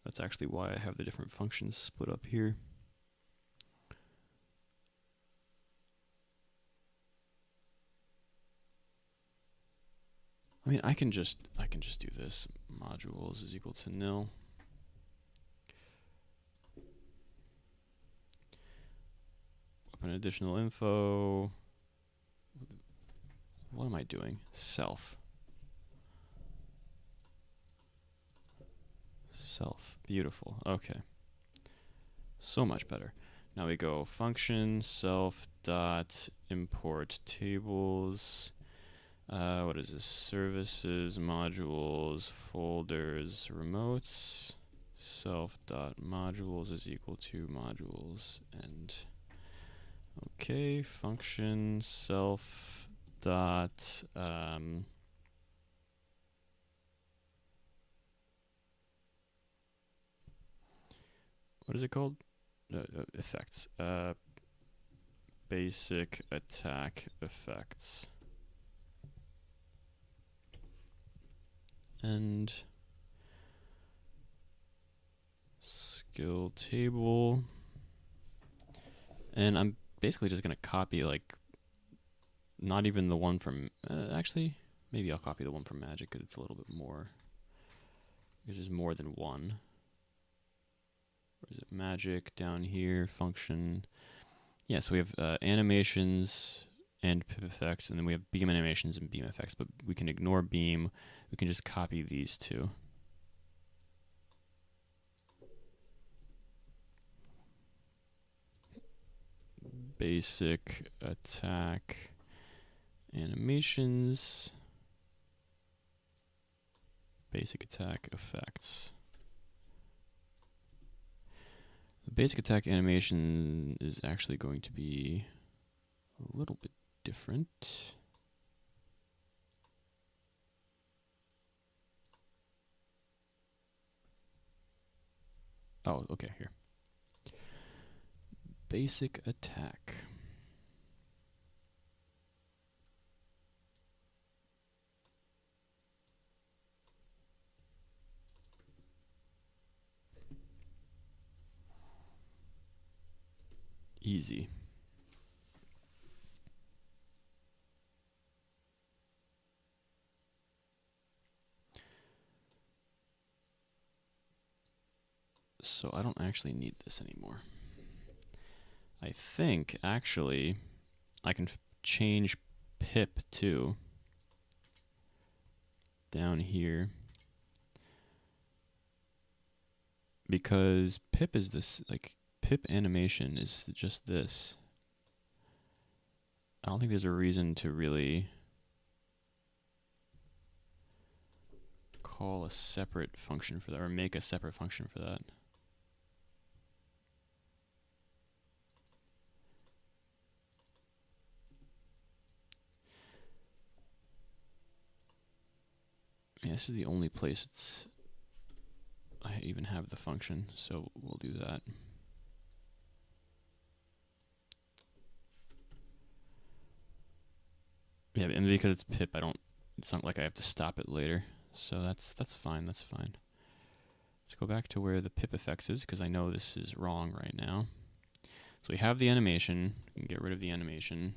That's actually why I have the different functions split up here. I mean, I can just do this. Modules is equal to nil. Weapon additional info. What am I doing? Self. Self. Beautiful. Okay. So much better. Now we go function self dot import tables. What is this? Services, modules, folders, remotes. Self dot modules is equal to modules and okay. Function self dot what is it called? Effects. Basic attack effects. And skill table. And I'm basically just going to copy, like, not even the one from, actually, maybe I'll copy the one from Magic because it's a little bit more, because there's more than one. Or is it Magic down here, function? Yeah, so we have animations and pip effects, and then we have beam animations and beam effects, but we can ignore beam. We can just copy these two. Basic attack animations, basic attack effects. The basic attack animation is actually going to be a little bit different. Oh, okay, here. Basic attack. Easy. So I don't actually need this anymore. I think, actually, I can change pip too. Down here. Because pip is this, like, pip animation is just this. I don't think there's a reason to really call a separate function for that, or make a separate function for that. Yeah, this is the only place I even have the function, so we'll do that. Yeah, and because it's pip, it's not like I have to stop it later. So that's fine, that's fine. Let's go back to where the pip effects is, because I know this is wrong right now. So we have the animation. We can get rid of the animation.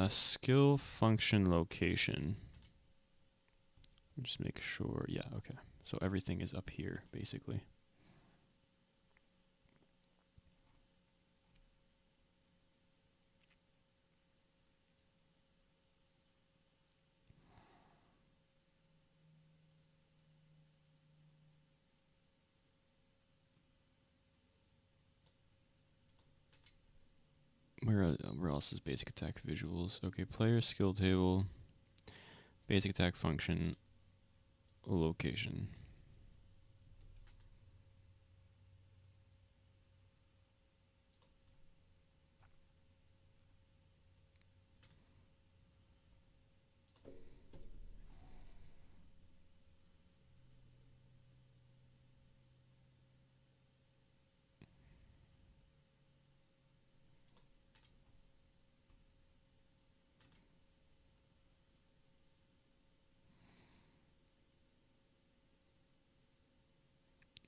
Skill function location. Just make sure, yeah, okay. So everything is up here, basically. Where else is basic attack visuals? Okay, player skill table, basic attack function, location.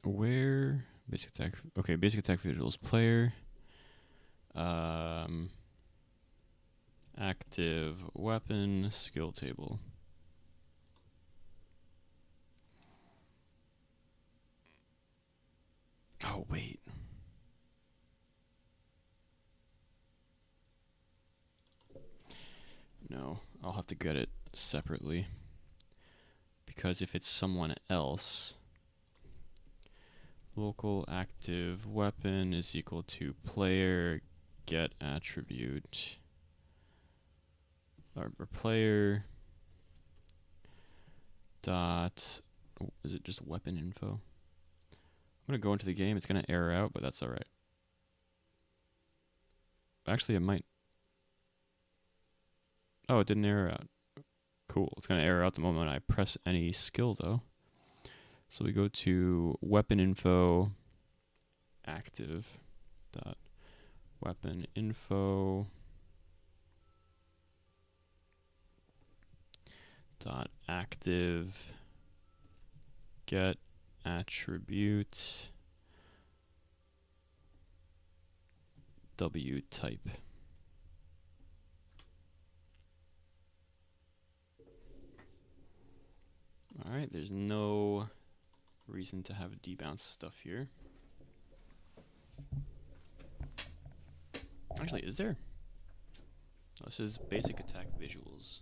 Where basic attack? Okay, basic attack visuals, player, active weapon, skill table. Oh wait. No, I'll have to get it separately. Because if it's someone else, local active weapon is equal to player get attribute, or player dot, is it just weapon info? I'm gonna go into the game, it's gonna error out, but that's alright. Actually, it might. Oh, it didn't error out. Cool, it's gonna error out the moment I press any skill though. So we go to weapon info active dot weapon info dot active get attribute w type. All right, there's no reason to have debounce stuff here. Actually, is there? Oh, this is basic attack visuals.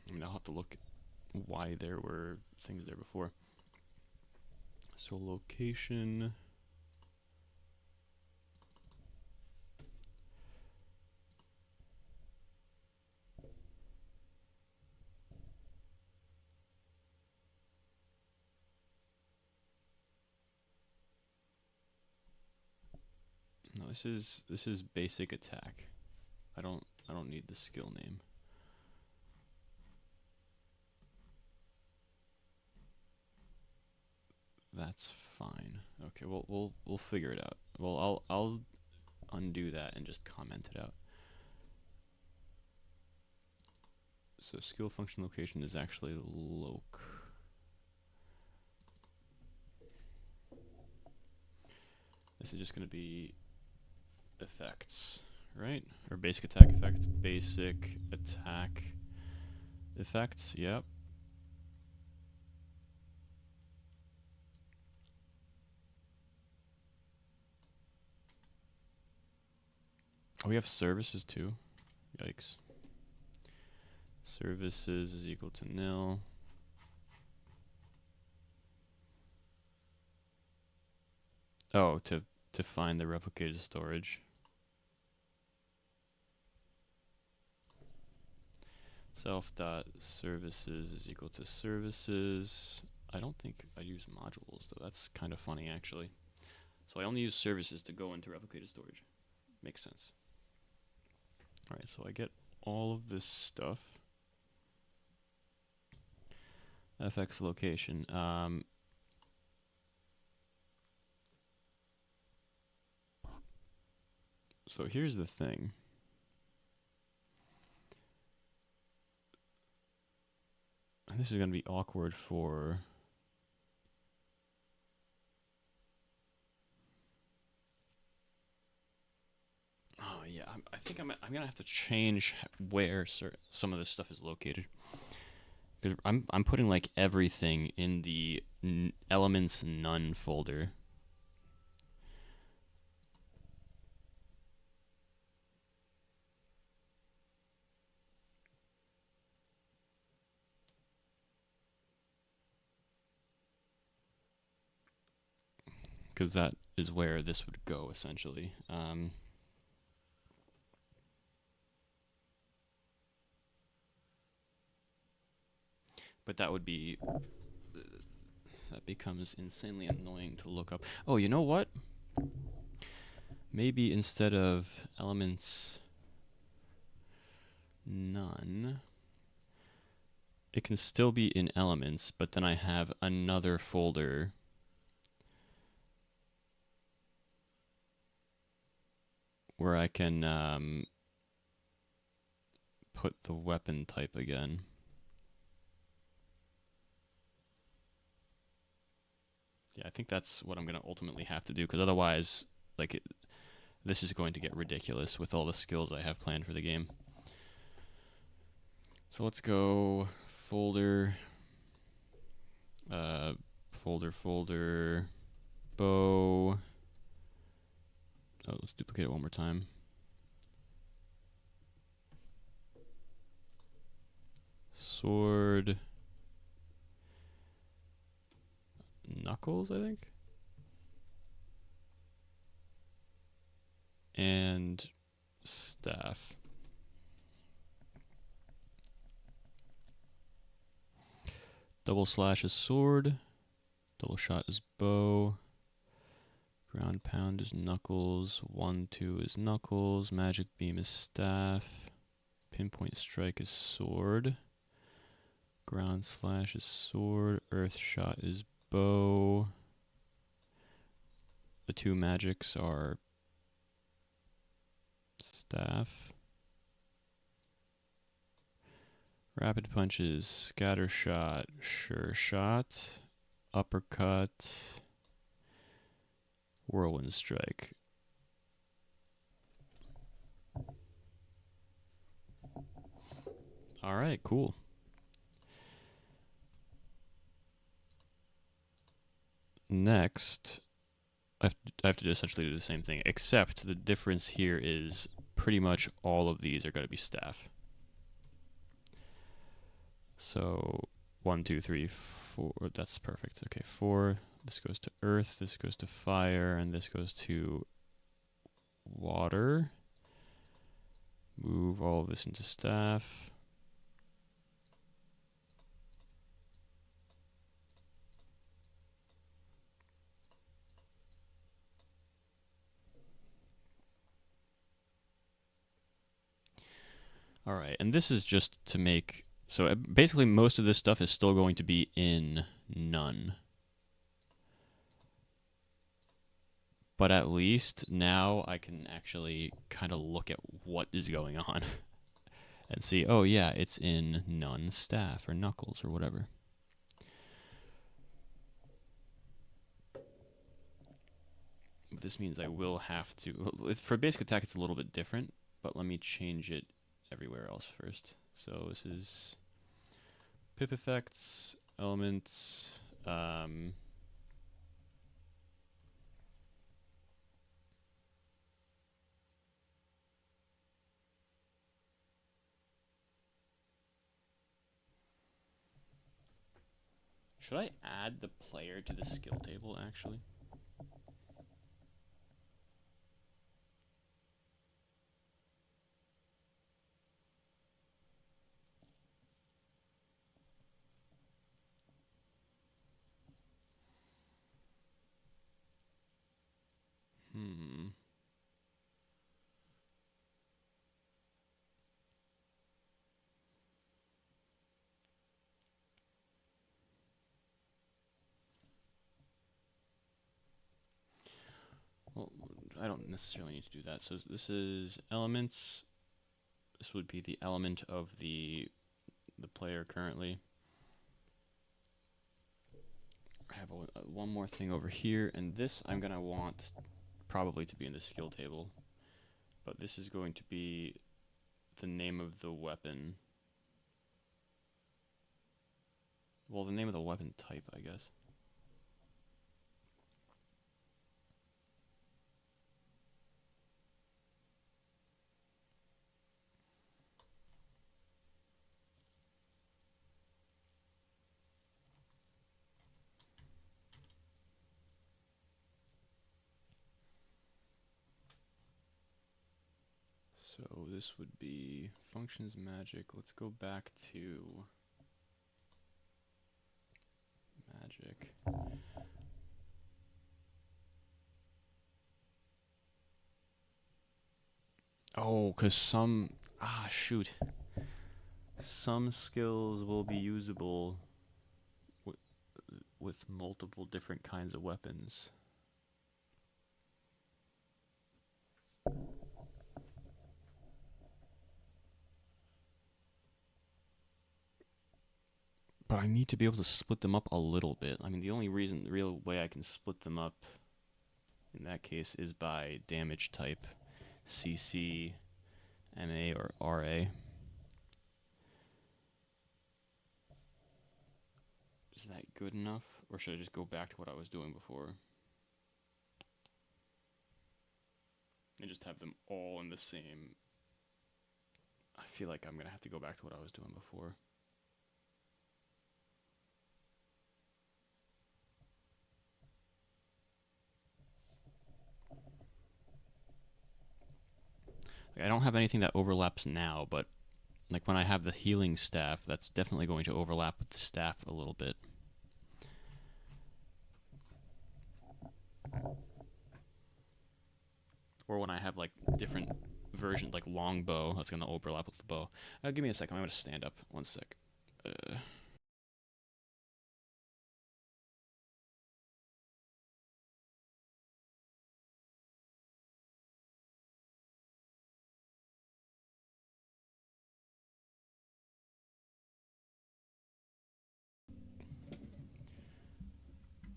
I mean, I'll have to look why there were things there before. So location. No, this is basic attack. I don't need the skill name. That's fine. Okay, we'll figure it out. Well, I'll undo that and just comment it out. So skill function location is actually loc. This is just going to be effects, right? Or basic attack effects, basic attack effects, yep. Oh, we have services too. Yikes. Services is equal to nil. Oh, to find the replicated storage. Self.services is equal to services. I don't think I use modules though. That's kind of funny actually. So I only use services to go into replicated storage. Makes sense. Alright, so I get all of this stuff. FX location. So here's the thing. And this is going to be awkward for... Oh yeah, I think I'm going to have to change where some of this stuff is located. Because I'm putting like everything in the elements none folder. Because that is where this would go, essentially. But that would be... that becomes insanely annoying to look up. Oh, you know what? Maybe instead of elements none, it can still be in elements, but then I have another folder where I can put the weapon type again. Yeah, I think that's what I'm going to ultimately have to do, because otherwise, like, this is going to get ridiculous with all the skills I have planned for the game. So let's go folder, folder, bow. Oh, let's duplicate it one more time. Sword, knuckles, I think. And staff. Double slash is sword. Double shot is bow. Ground pound is knuckles. 1-2 is knuckles. Magic beam is staff. Pinpoint strike is sword. Ground slash is sword. Earth shot is bow. The two magics are staff. Rapid punch is scatter shot, sure shot, uppercut, whirlwind strike. All right, cool. Next, I have to essentially do the same thing, except the difference here is pretty much all of these are going to be staff. So 1, 2, 3, 4. That's perfect. Okay, 4. This goes to earth. This goes to fire, and this goes to water. Move all of this into staff. All right, and this is just to make, so basically most of this stuff is still going to be in none. But at least now I can actually kind of look at what is going on and see, oh yeah, it's in none staff or knuckles or whatever. This means I will have to, for basic attack it's a little bit different, but let me change it everywhere else first. So this is pip effects, elements, should I add the player to the skill table actually? Hmm. Well, I don't necessarily need to do that. So this is elements. This would be the element of the player currently. I have one more thing over here, and this I'm gonna want probably to be in the skill table, but this is going to be the name of the weapon. Well, the name of the weapon type, I guess. So this would be functions magic. Let's go back to magic. Oh, because shoot. Some skills will be usable with multiple different kinds of weapons. But I need to be able to split them up a little bit. I mean, the real way I can split them up in that case is by damage type, CC, MA, or RA. Is that good enough? Or should I just go back to what I was doing before? And just have them all in the same... I feel like I'm going to have to go back to what I was doing before. Like, I don't have anything that overlaps now, but like when I have the healing staff, that's definitely going to overlap with the staff a little bit. Or when I have like different versions, like longbow, that's going to overlap with the bow. Give me a second. I'm going to stand up. One sec.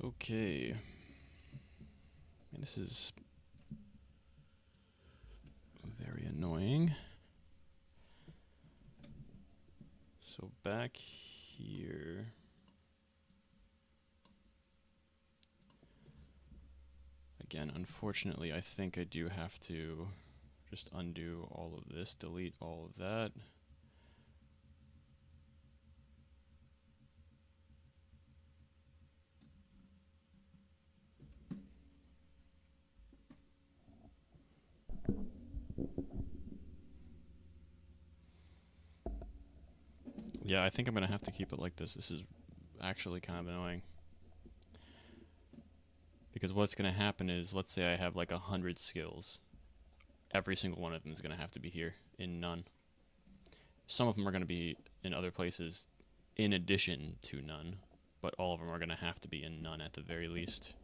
Okay. And this is very annoying. So back here. Again, unfortunately, I think I do have to just undo all of this, delete all of that. Yeah, I think I'm going to have to keep it like this. This is actually kind of annoying. Because what's going to happen is, let's say I have like 100 skills. Every single one of them is going to have to be here in none. Some of them are going to be in other places in addition to none, but all of them are going to have to be in none at the very least.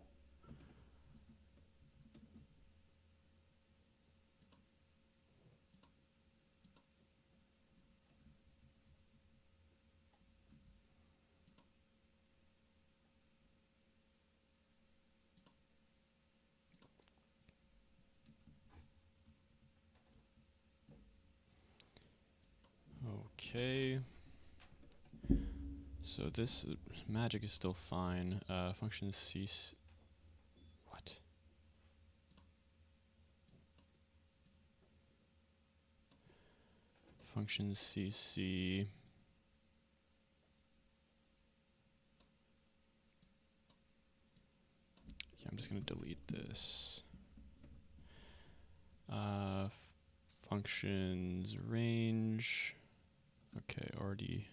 Okay. So this magic is still fine. Function cease. What? Function CC. Yeah, I'm just gonna delete this. Functions range. Okay, already.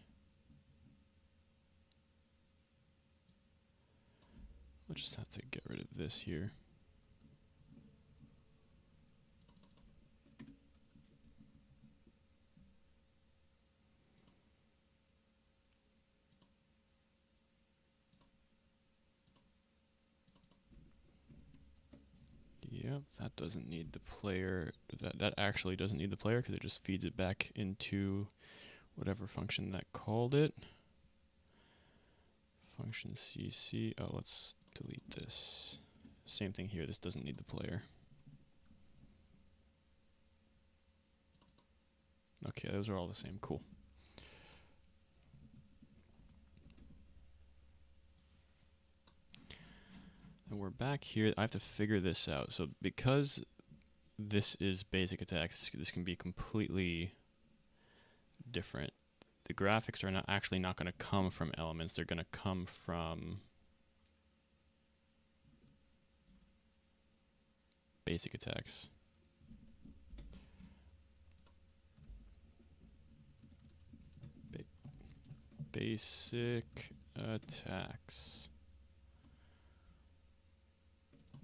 I'll just have to get rid of this here. Yep, that doesn't need the player. That actually doesn't need the player because it just feeds it back into whatever function that called it. Function CC. Oh, let's delete this. Same thing here. This doesn't need the player. Okay, those are all the same. Cool. And we're back here. I have to figure this out. So because this is basic attacks, this can be completely different. The graphics are not actually not going to come from elements. They're going to come from basic attacks. Basic attacks.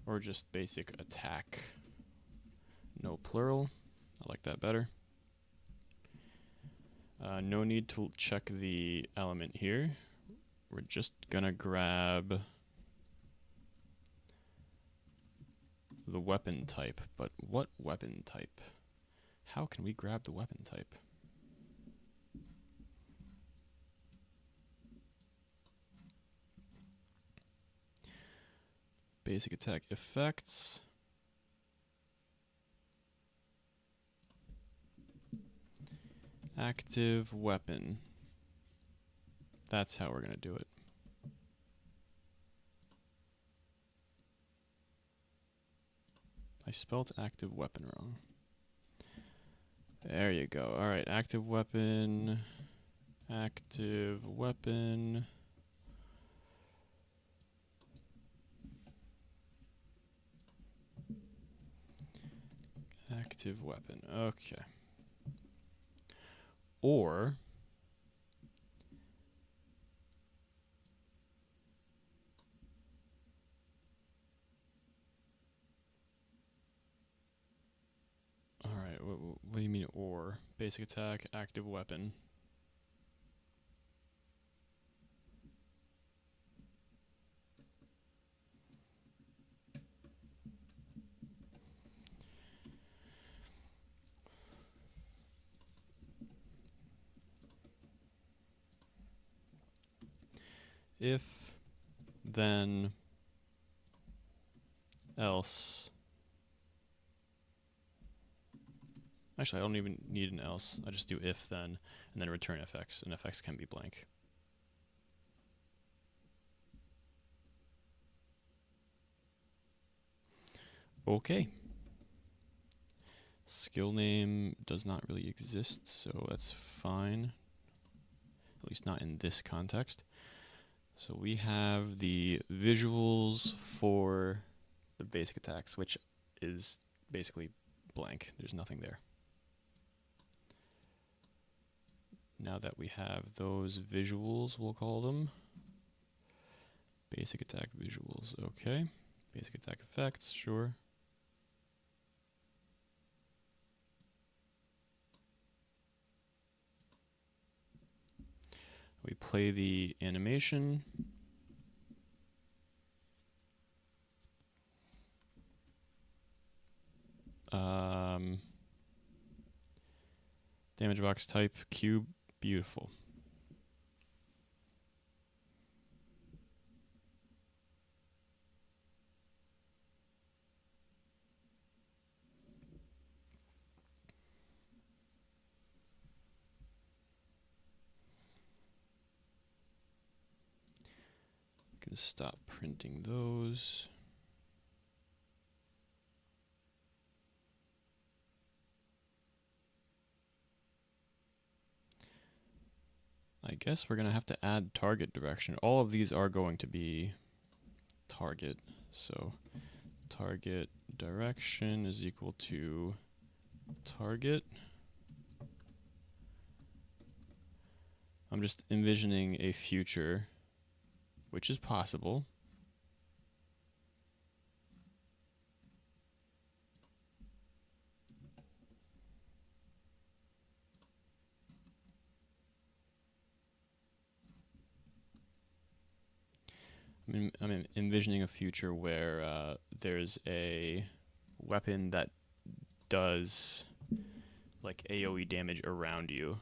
Or just basic attack. No plural. I like that better. No need to check the element here. We're just gonna grab the weapon type. But what weapon type? How can we grab the weapon type? Basic attack effects. Active weapon. That's how we're going to do it. I spelled active weapon wrong. There you go. All right, active weapon. Active weapon. Active weapon. Okay. Or all right, what do you mean or? Basic attack, active weapon. If, then, else. Actually, I don't even need an else. I just do if, then, and then return fx, and fx can be blank. Okay. Skill name does not really exist, so that's fine. At least not in this context. So we have the visuals for the basic attacks, which is basically blank. There's nothing there. Now that we have those visuals, we'll call them basic attack visuals. Okay. Basic attack effects, sure. We play the animation. Damage box type, cube, beautiful. Can stop printing those. I guess we're going to have to add target direction. All of these are going to be target. So target direction is equal to target. I'm just envisioning a future, which is possible. I'm envisioning a future where there's a weapon that does like AoE damage around you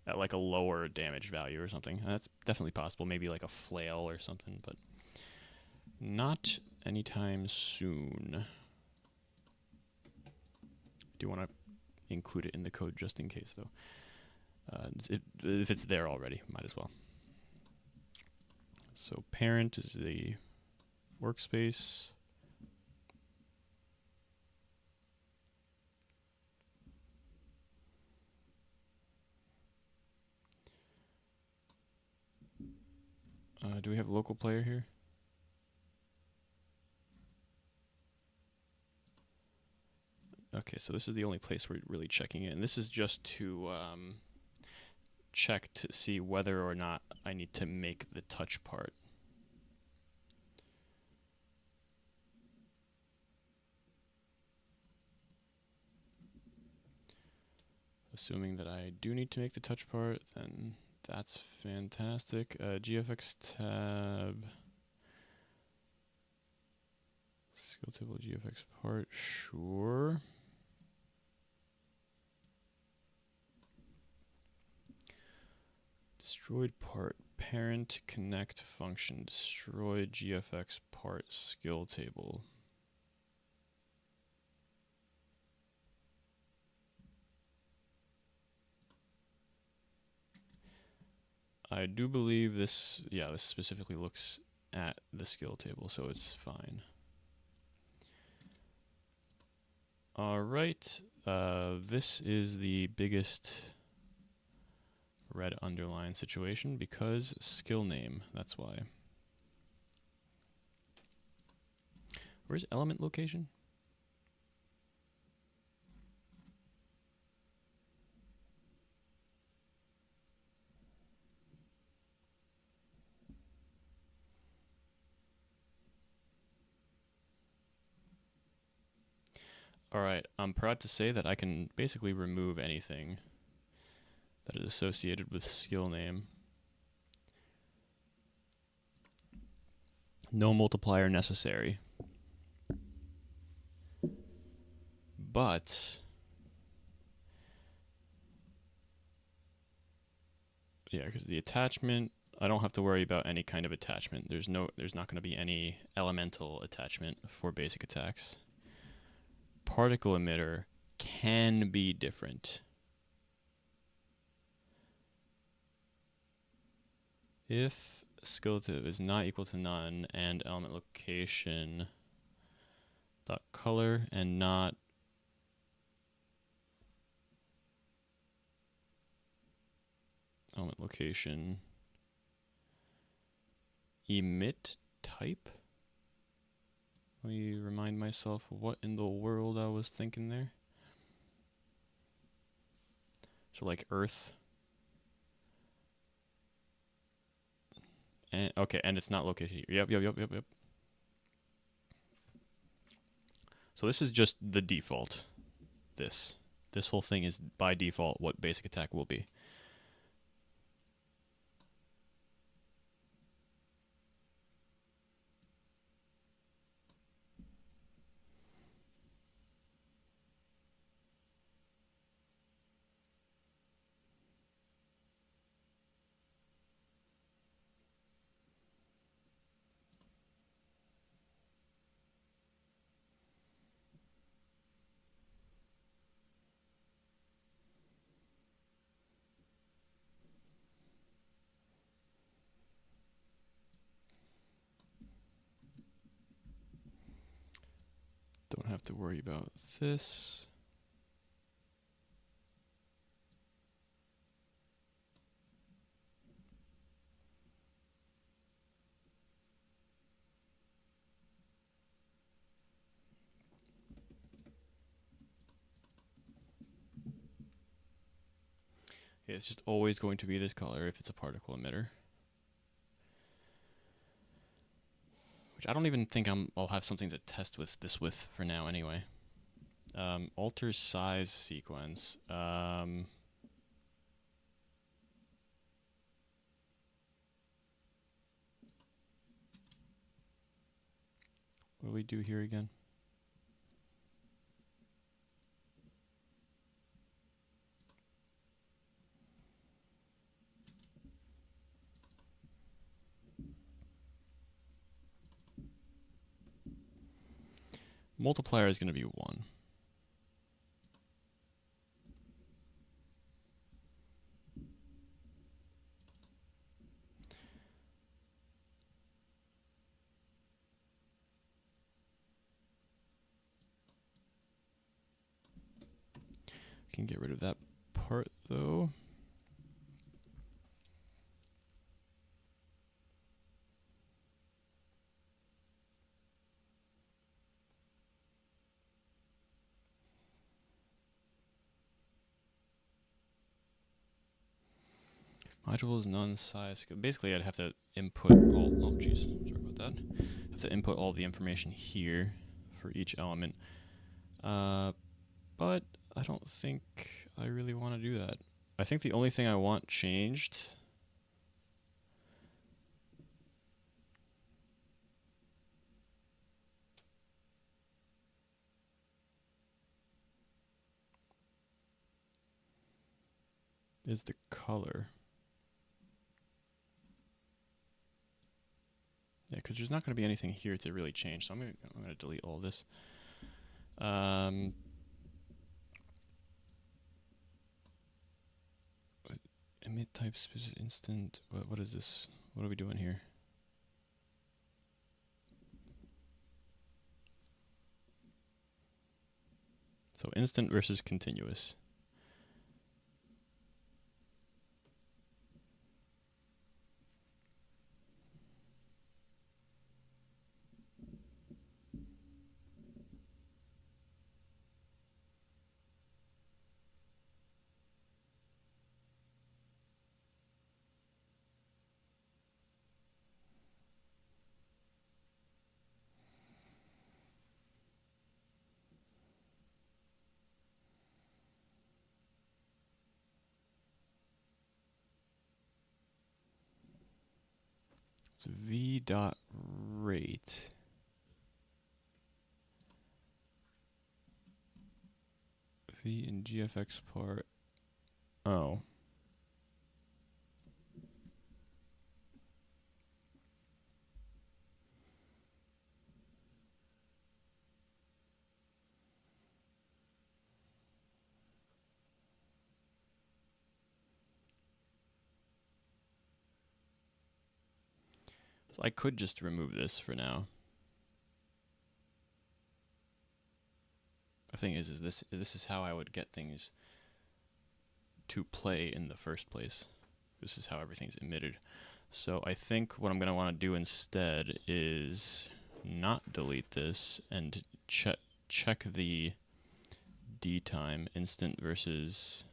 at like a lower damage value or something. That's definitely possible. Maybe like a flail or something, but not anytime soon. Do want to include it in the code just in case, though. If it's there already, might as well. So parent is the workspace. Do we have local player here? Okay, so this is the only place we're really checking in. This is just to check to see whether or not I need to make the touch part. Assuming that I do need to make the touch part, then that's fantastic. GFX tab. Skill table GFX part, sure. Destroyed part, parent connect function, destroyed GFX part skill table. I do believe this, yeah, this specifically looks at the skill table, so it's fine. All right, this is the biggest red underline situation because skill name, that's why. Where's element location? All right, I'm proud to say that I can basically remove anything that is associated with skill name. No multiplier necessary. But yeah, because the attachment, I don't have to worry about any kind of attachment. There's not going to be any elemental attachment for basic attacks. Particle emitter can be different. If skeletive is not equal to none and element location dot color and not element location emit type. Let me remind myself what in the world I was thinking there. So like earth. And okay, and it's not located here. Yep. So this is just the default. This whole thing is by default what basic attack will be. have to worry about this. Okay, it's just always going to be this color if it's a particle emitter. Which I don't even think I'll have something to test with this with for now anyway. Alter size sequence. What do we do here again? Multiplier is going to be 1. Can get rid of that part though. Modules non-size. Basically, I'd have to input all. Oh, jeez, sorry about that. Have to input all the information here for each element. But I don't think I really want to do that. I think the only thing I want changed is the color. Yeah, because there's not going to be anything here to really change, so I'm going to delete all this. Emit type specific instant. What is this? What are we doing here? So instant versus continuous. It's v dot rate. The in GFX part. Oh. So I could just remove this for now. The thing is this is how I would get things to play in the first place. This is how everything's emitted. So I think what I'm going to want to do instead is not delete this and check the D time, instant versus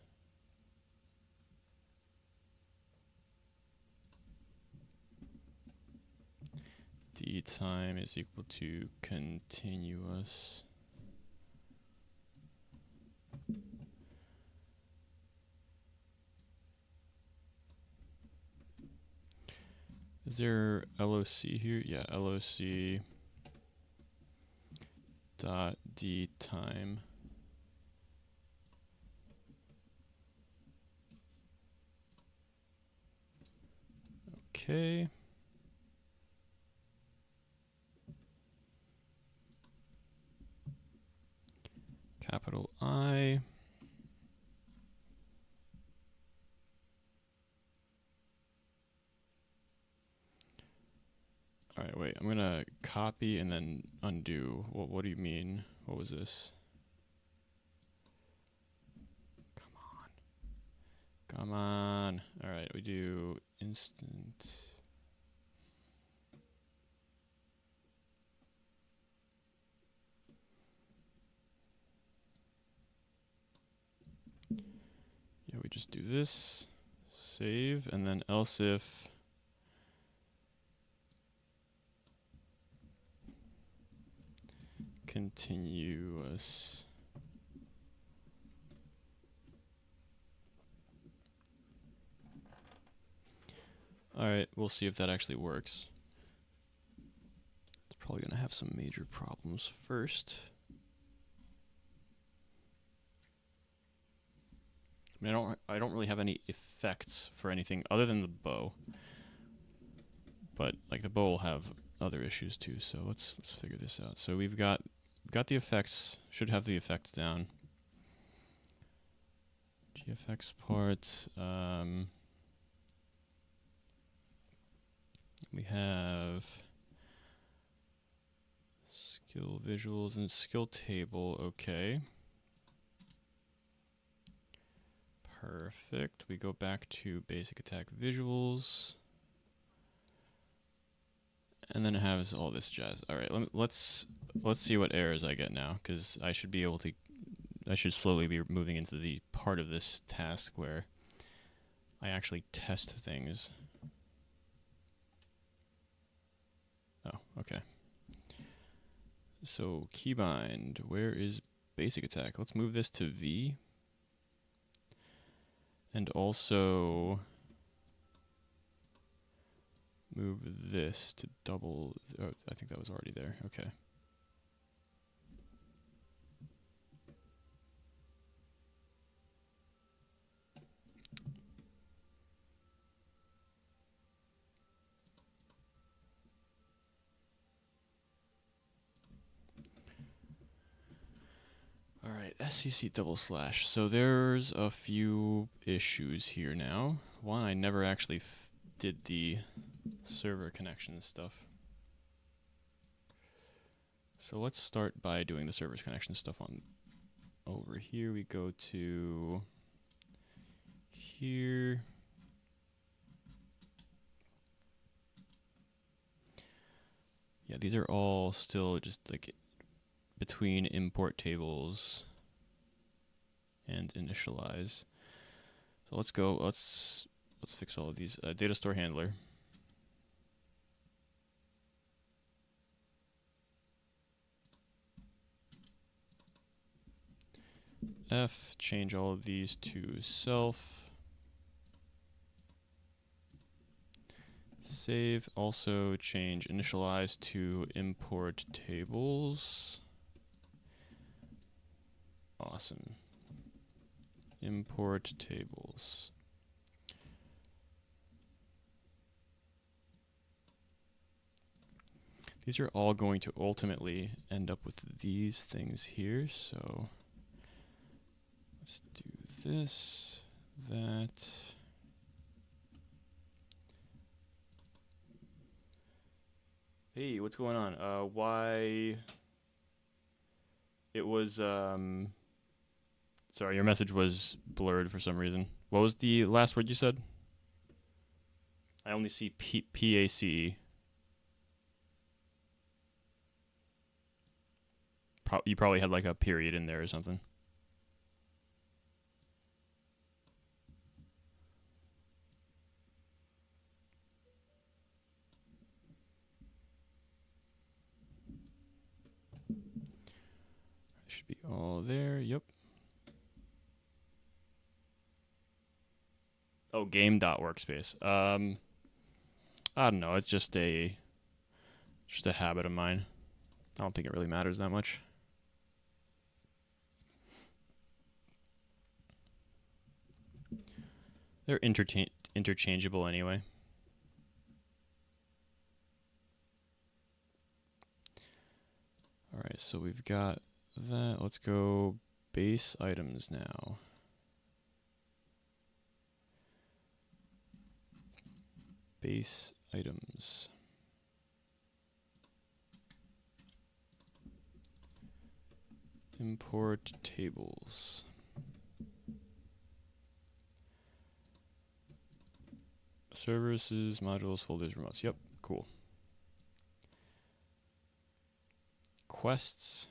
D time is equal to continuous. Is there LOC here? Yeah, LOC dot D time. Okay. Capital I. All right, right, wait. I'm gonna copy and then undo. What do you mean? What was this? Come on. All right, we do instant. Yeah, we just do this, save, and then else if continuous. All right, we'll see if that actually works. It's probably gonna have some major problems first. I mean, I don't really have any effects for anything other than the bow. But like the bow will have other issues too, so let's figure this out. So we've got the effects, should have the effects down. GFX part, we have skill visuals and skill table, okay. Perfect. We go back to basic attack visuals. And then it has all this jazz. All right, let's see what errors I get now, because I should be able to. I should slowly be moving into the part of this task where I actually test things. Oh, okay. So keybind, where is basic attack? Let's move this to V. And also move this to double. Oh, I think that was already there. Okay. All right, SCC // So there's a few issues here now. One, I never actually did the server connection stuff. So let's start by doing the server's connection stuff on over here. We go to here. Yeah, these are all still just like between import tables and initialize. So let's go. Let's fix all of these. Data store handler. F, change all of these to self. Save, also change initialize to import tables. Awesome. Import tables. These are all going to ultimately end up with these things here, so let's do this, that. Hey, what's going on? Why it was sorry, your message was blurred for some reason. What was the last word you said? I only see PACE. You probably had like a period in there or something. Should be all there. Yep. Oh, game.workspace. I don't know. It's just a habit of mine. I don't think it really matters that much. They're interchangeable anyway. All right, so we've got that. Let's go base items now. Base items. Import tables. Services, modules, folders, remotes. Yep, cool. Quests.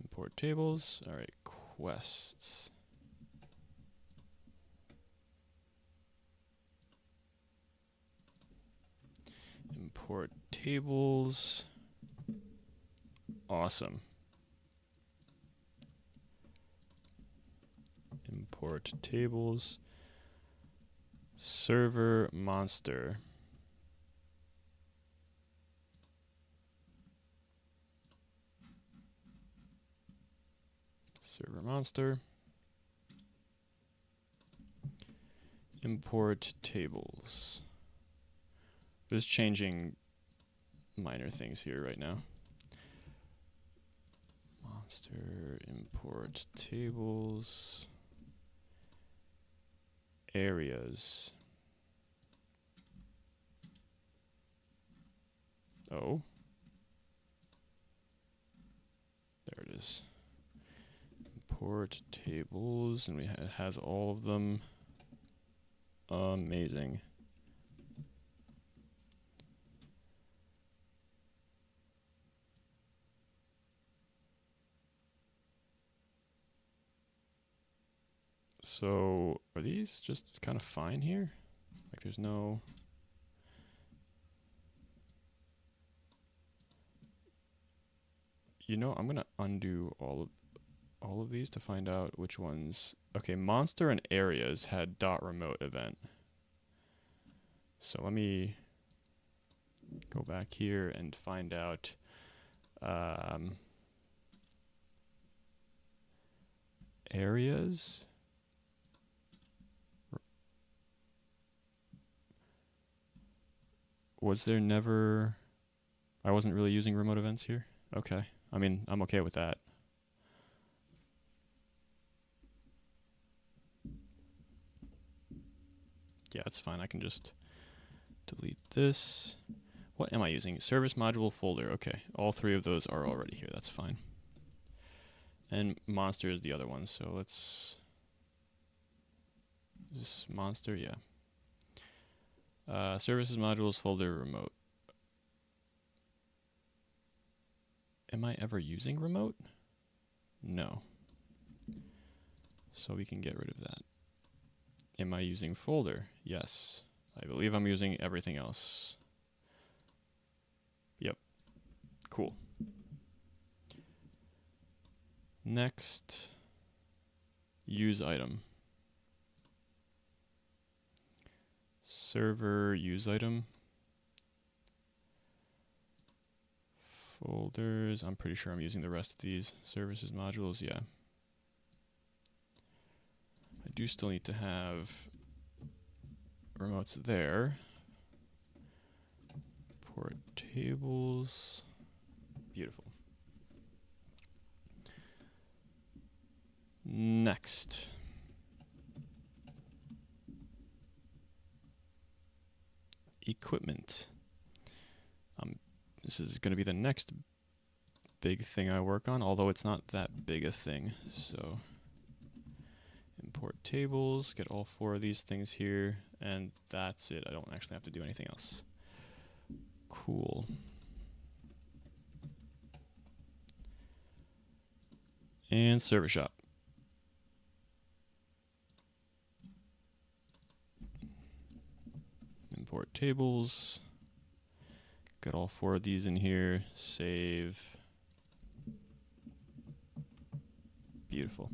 Import tables. All right, quests. Import tables. Awesome. Import tables. Server monster. Server monster. Import tables. Just changing minor things here right now. Monster, import tables. Areas. Oh. There it is. Import tables, and it has all of them. Amazing. So, are these just kind of fine here? Like there's no... You know, I'm gonna undo all of these to find out which ones. Okay, monster and areas had .remote event. So let me go back here and find out areas. Was there never... I wasn't really using remote events here? Okay. I mean, I'm okay with that. Yeah, it's fine. I can just delete this. What am I using? Service module folder. Okay. All three of those are already here. That's fine. And monster is the other one. So let's... This monster, yeah. Services modules folder remote. Am I ever using remote? No. So we can get rid of that. Am I using folder? Yes. I believe I'm using everything else. Yep. Cool. Next, use item. Server use item. Folders, I'm pretty sure I'm using the rest of these. Services modules, yeah. I do still need to have remotes there. Import tables. Beautiful. Next. Equipment. This is going to be the next big thing I work on, although it's not that big a thing. So import tables, get all four of these things here, and that's it. I don't actually have to do anything else. Cool. And server shop. Import tables. Get all four of these in here. Save. Beautiful.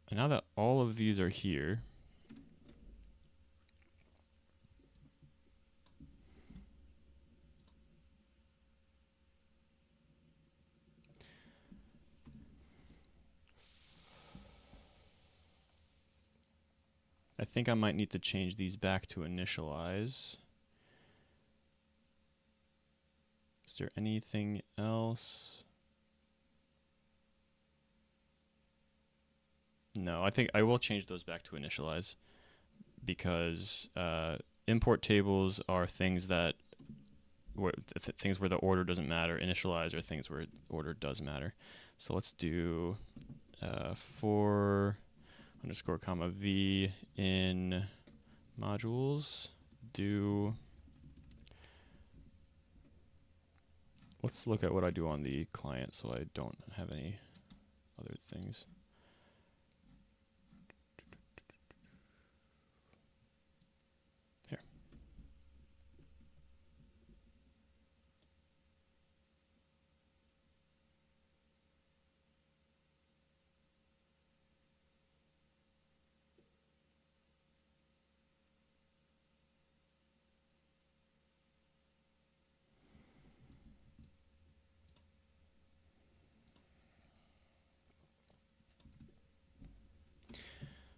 And now that all of these are here, I think I might need to change these back to initialize. Is there anything else? No, I think I will change those back to initialize because import tables are things that things where the order doesn't matter. Initialize are things where order does matter. So let's do for underscore comma v in modules do. Let's look at what I do on the client so I don't have any other things. Here.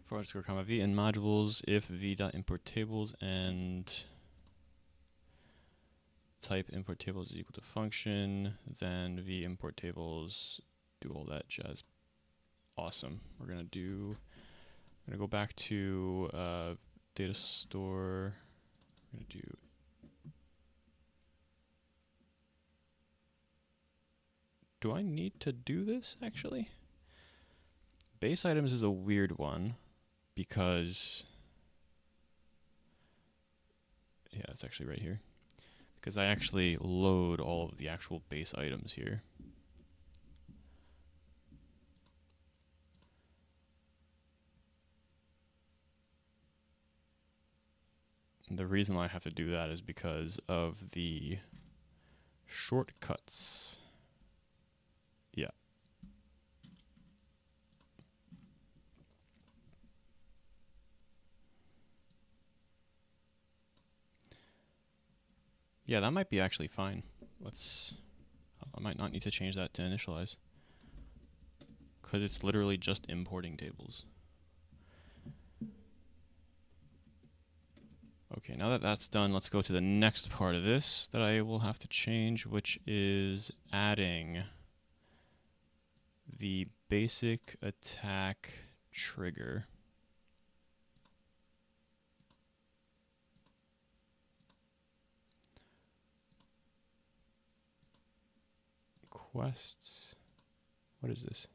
For underscore comma v in modules if v.import tables and type import tables is equal to function, then v import tables, do all that jazz. Awesome. We're gonna go back to data store. We're gonna do I need to do this actually? Base items is a weird one because yeah, it's actually right here. Because I actually load all of the actual base items here. And the reason why I have to do that is because of the shortcuts. Yeah. Yeah, that might be actually fine. I might not need to change that to initialize. Because it's literally just importing tables. Okay, now that that's done, let's go to the next part of this that I will have to change, which is adding the basic attack trigger. Quests. What is this?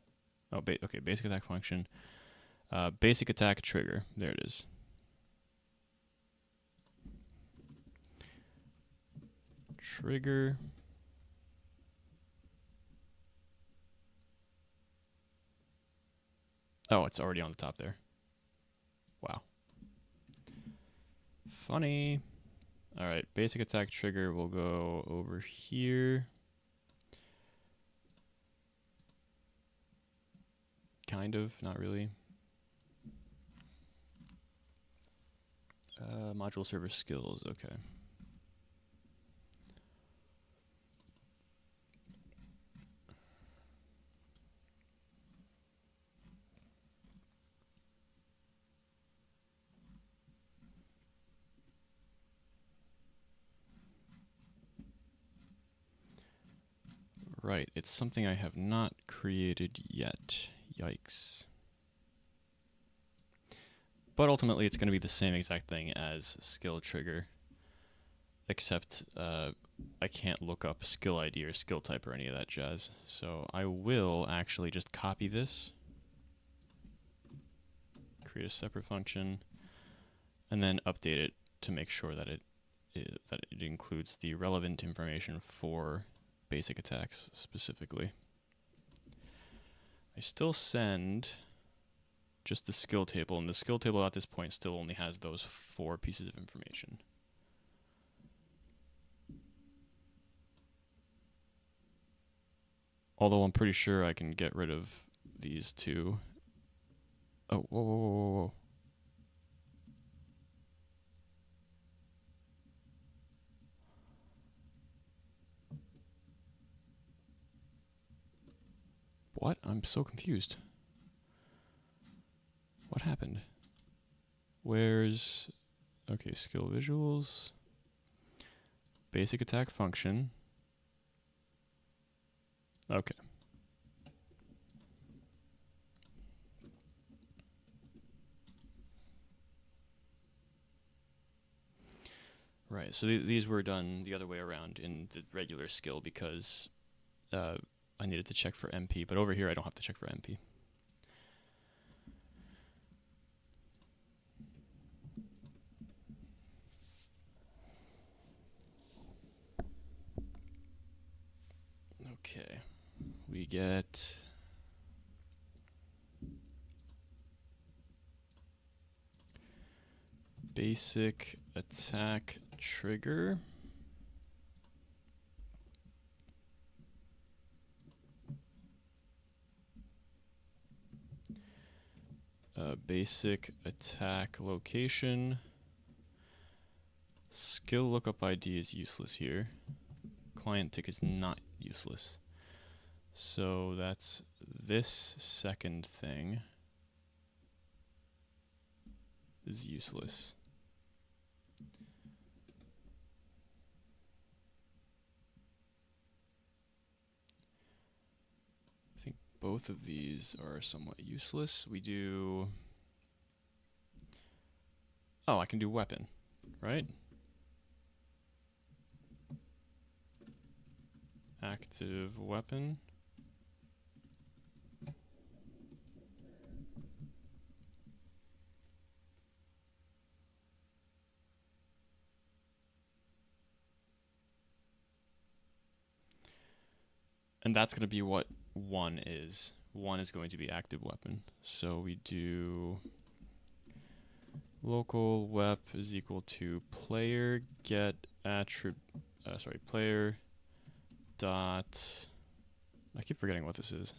Oh, okay, basic attack function. Basic attack trigger. There it is. Trigger. Oh, it's already on the top there. Wow. Funny. All right, basic attack trigger will go over here. Kind of, not really. Module server skills, okay. Right, it's something I have not created yet. Yikes. But ultimately, it's going to be the same exact thing as skill trigger, except I can't look up skill ID or skill type or any of that jazz. So I will actually just copy this, create a separate function, and then update it to make sure that it includes the relevant information for basic attacks specifically. I still send just the skill table, and the skill table at this point still only has those 4 pieces of information. Although I'm pretty sure I can get rid of these 2. Oh, whoa, whoa, whoa, whoa, whoa. What? I'm so confused. What happened? Where's... Okay, skill visuals. Basic attack function. Okay. Right, so these were done the other way around in the regular skill because I needed to check for MP, but over here I don't have to check for MP. Okay, we get basic attack trigger. Basic attack location. Skill lookup ID is useless here. Client tick is not useless. So that's this second thing is useless. I think both of these are somewhat useless. We do... Oh, I can do weapon, right? Active weapon. And that's going to be what 1 is. 1 is going to be active weapon. So we do local wep is equal to player get player dot, I keep forgetting what this is.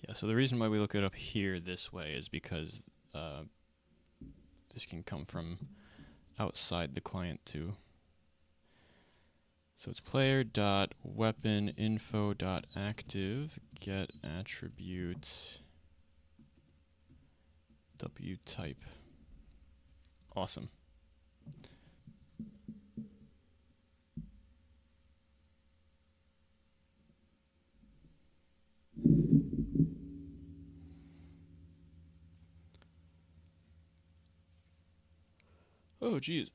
Yeah, so the reason why we look it up here this way is because this can come from outside the client too. So it's player.weaponinfo.active get attribute w type. Awesome. Oh, geez.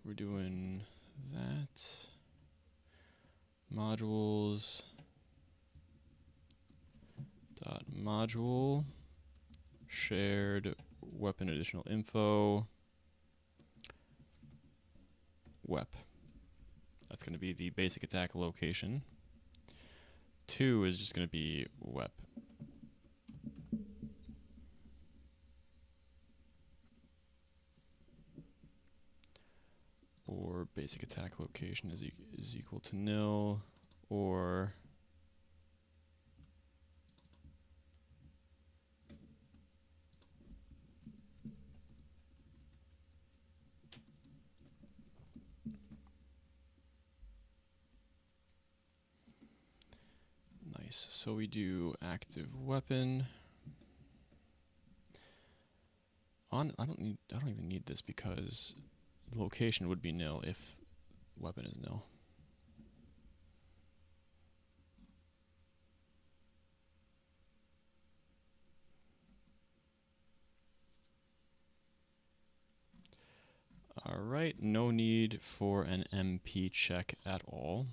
We're doing that. Modules. Dot module. Shared weapon additional info. Wep. That's going to be the basic attack location. 2 is just going to be wep. Or basic attack location is equal to nil, or nice. So we do active weapon. I don't even need this because location would be nil if weapon is nil. All right, no need for an MP check at all.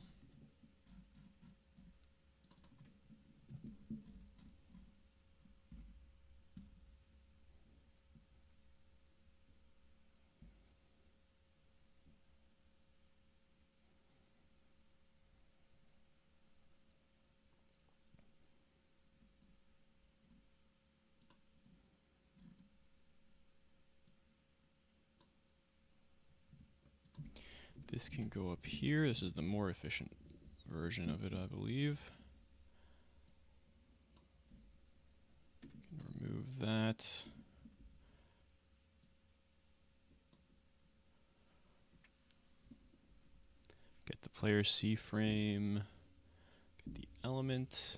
This can go up here. This is the more efficient version of it, I believe. Can remove that. Get the player C frame. Get the element.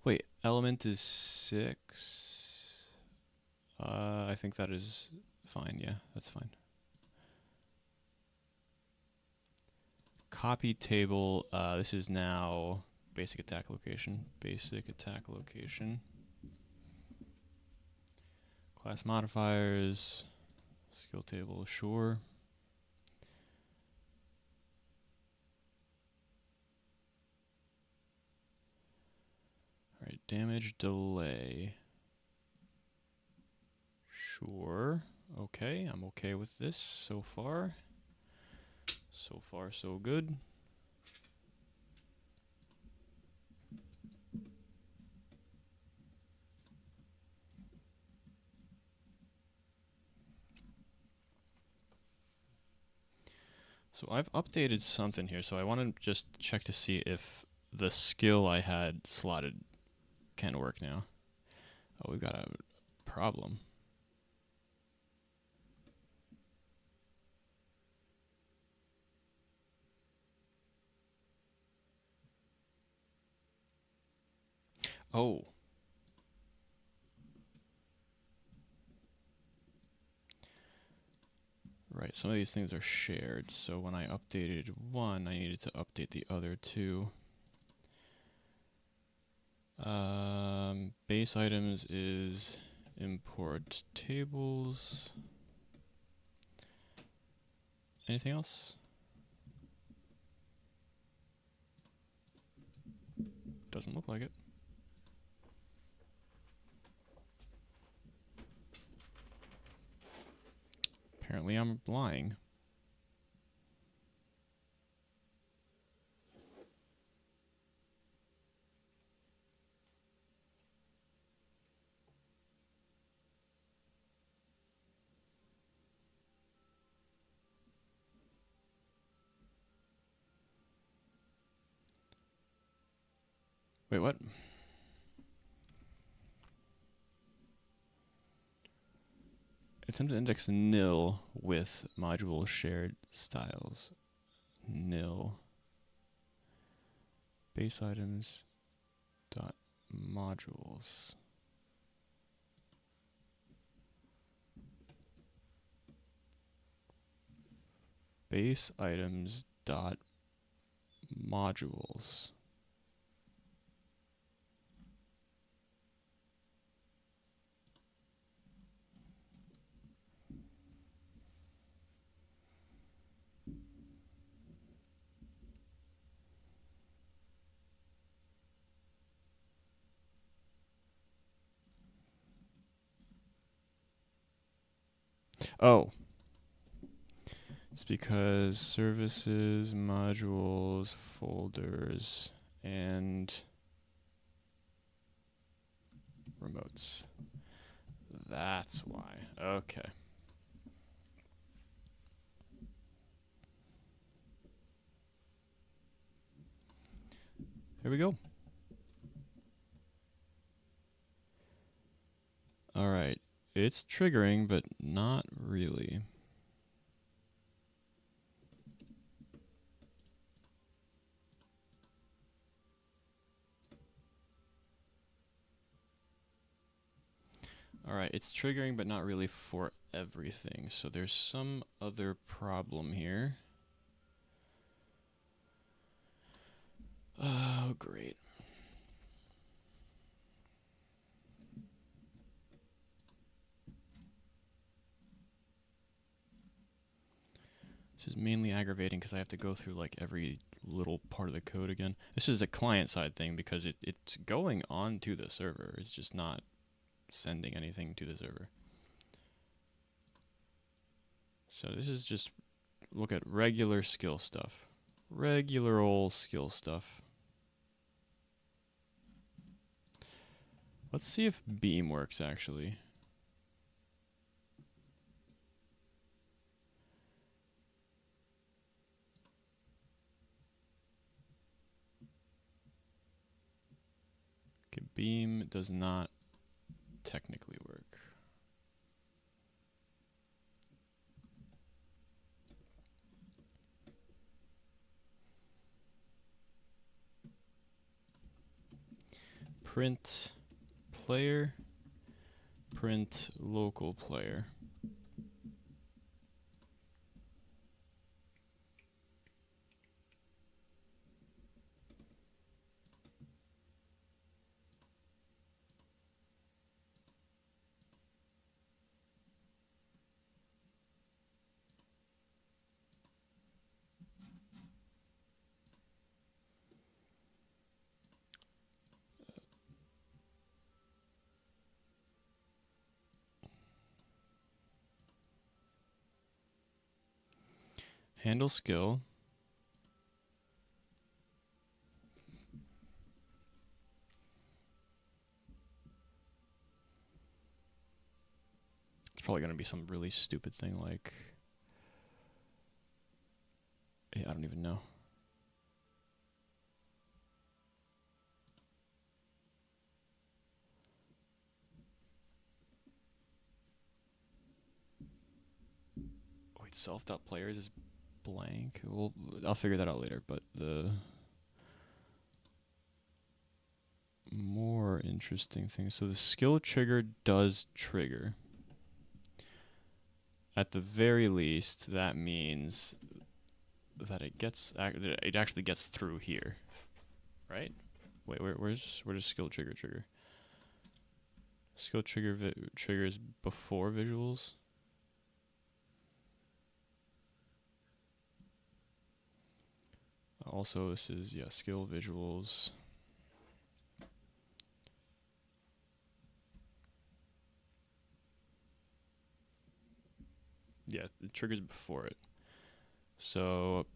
Wait, element is 6. I think that is fine. Yeah, that's fine. Copy table. This is now basic attack location. Basic attack location. Class modifiers. Skill table, sure. Alright, damage delay. Sure. Okay, I'm okay with this so far. So far, so good. So I've updated something here, so I want to just check to see if the skill I had slotted can work now. Oh, we've got a problem. Oh. Right, some of these things are shared, so when I updated one, I needed to update the other two. Base items is import tables. Anything else? Doesn't look like it. Apparently I'm lying. Wait, what? Attempt to index nil with module shared styles. Nil. Base items dot modules. Base items dot modules. Oh. It's because services, modules, folders, and remotes. That's why. Okay. Here we go. All right. It's triggering, but not really. All right, it's triggering, but not really for everything. So there's some other problem here. Oh, great. This is mainly aggravating because I have to go through like every little part of the code again. This is a client-side thing because it's going on to the server. It's just not sending anything to the server. So this is just look at regular skill stuff. Regular old skill stuff. Let's see if beam works actually. Okay, beam does not technically work. print player, print local player. Handle skill. It's probably going to be some really stupid thing like, I don't even know. Wait, self.players is blank. Well, I'll figure that out later, but the more interesting thing, so the skill trigger does trigger. At the very least, that means that it actually gets through here, right? Wait, where does skill trigger? Skill trigger triggers before visuals. Also, this is skill visuals. Yeah, it triggers before it. So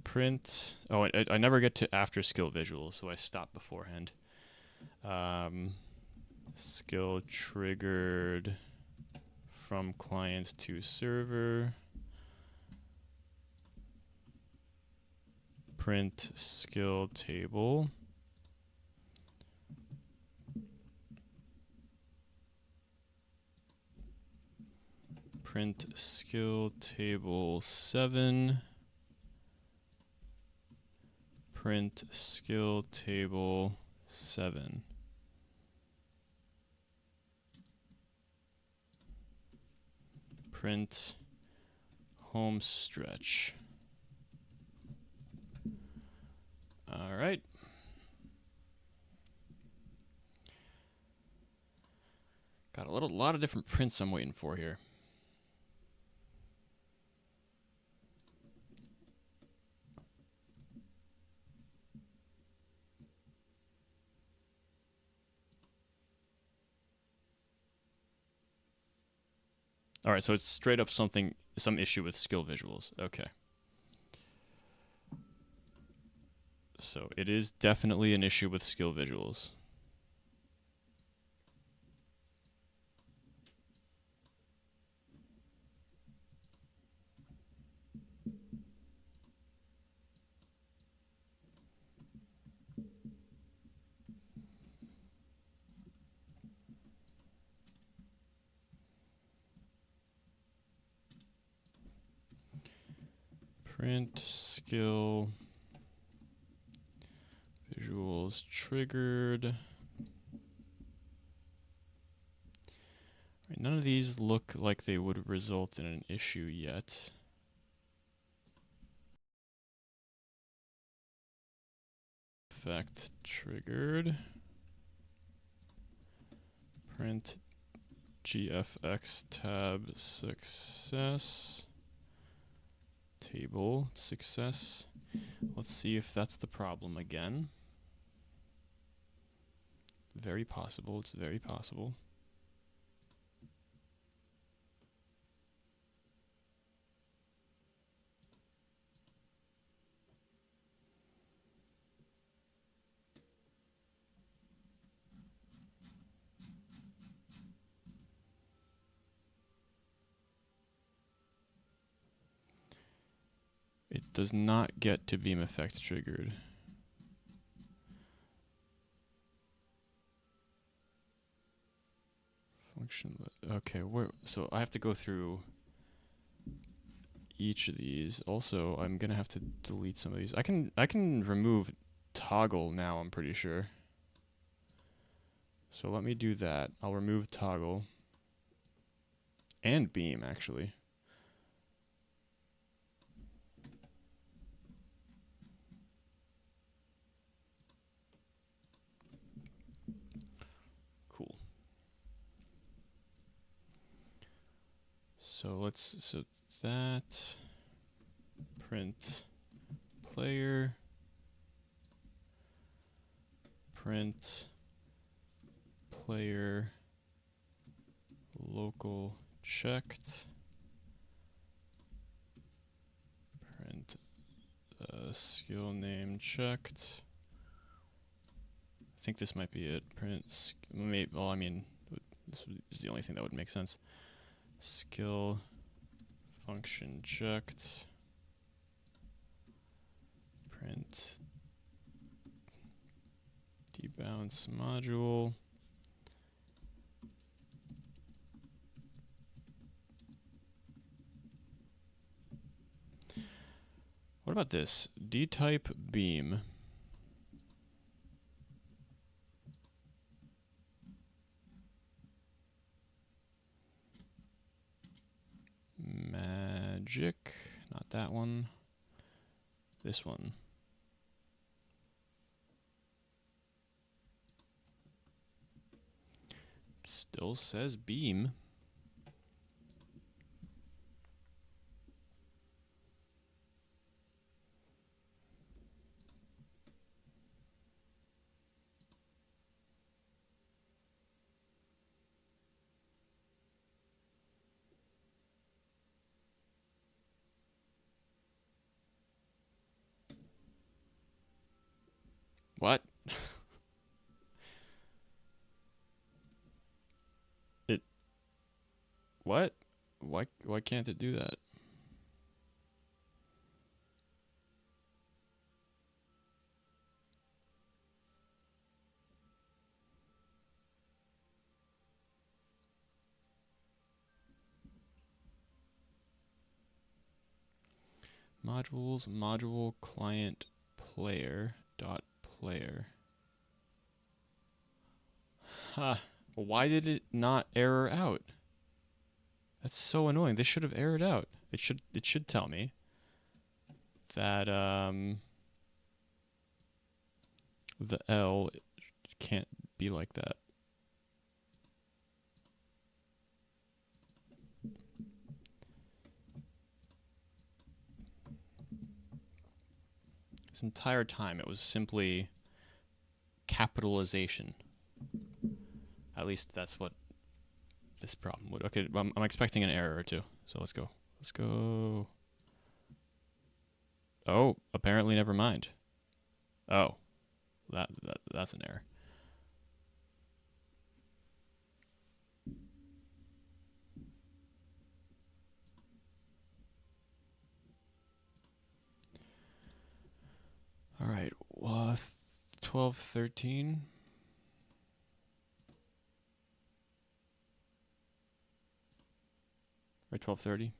print. Oh, I never get to after skill visual, so I stop beforehand. Skill triggered from client to server. Print skill table. Print skill table 7. Print skill table 7. Print home stretch. All right. Got a lot of different prints I'm waiting for here. All right, so it's straight up some issue with skill visuals. Okay. So it is definitely an issue with skill visuals. Print skill visuals triggered. Right, none of these look like they would result in an issue yet. Effect triggered. Print GFX tab success. Table success. Let's see if that's the problem again. Very possible. It's very possible. It does not get to beam effect triggered. Function. Okay, so I have to go through each of these. Also, I'm gonna have to delete some of these. I can remove toggle now, I'm pretty sure. So let me do that. I'll remove toggle and beam actually. Cool. So so that print player, print player local checked, print skill name checked. I think this might be it. Print, well, I mean, this is the only thing that would make sense. Skill function checked. Print debounce module. What about this? D-type beam. Magic. Not that one. This one. Still says beam. What? What? Why can't it do that? Modules, module client player dot player. Huh. Why did it not error out? That's so annoying. This should have errored out. It should tell me that the L can't be like that. This entire time it was simply capitalization. At least that's what this problem would. Okay, I'm expecting an error or two. So let's go. Let's go. Oh, apparently never mind. Oh, that's an error. All right, 12, 13. Or 12:30.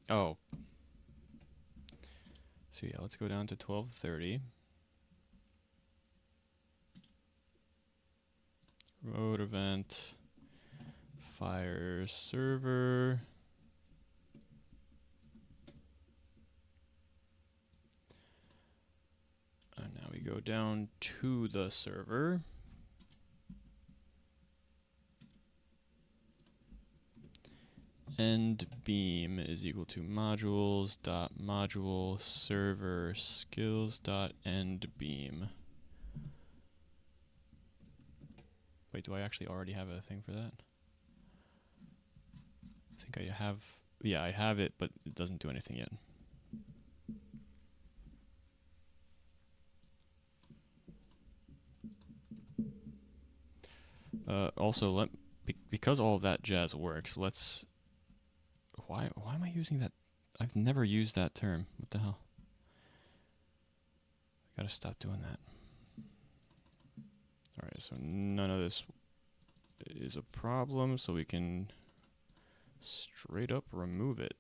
Oh. So yeah, let's go down to 12:30. Road event. Fire server. And now we go down to the server. End beam is equal to modules dot module server skills dot end beam. Wait, do I actually already have a thing for that? I think I have. Yeah, I have it, but it doesn't do anything yet. Also, because all of that jazz works, let's. Why am I using that? I've never used that term. What the hell? I gotta stop doing that. All right, so none of this is a problem, so we can straight up remove it.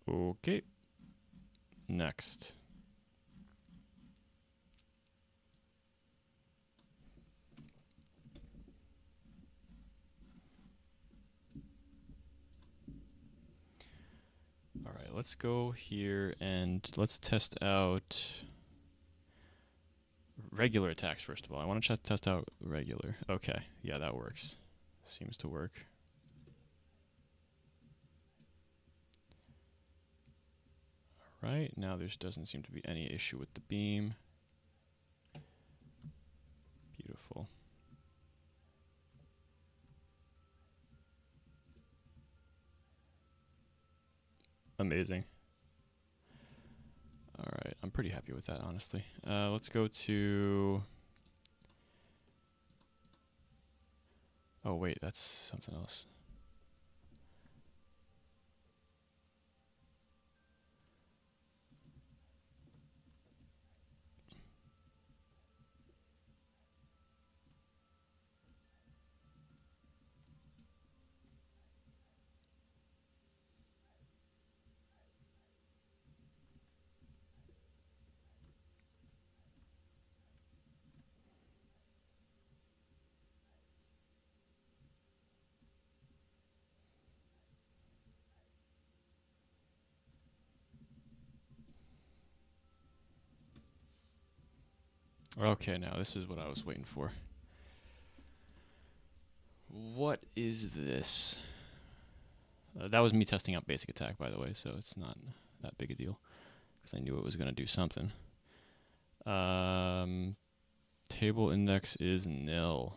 Okay. Next. All right, let's go here and let's test out regular attacks first of all. I want to test out regular. Okay, yeah, that works. Seems to work. All right, now there doesn't seem to be any issue with the beam. Beautiful. Amazing. All right, I'm pretty happy with that, honestly. Let's go to... Oh, wait, that's something else. Okay, now this is what I was waiting for. What is this? That was me testing out basic attack, by the way, so it's not that big a deal, because I knew it was going to do something. Table index is nil.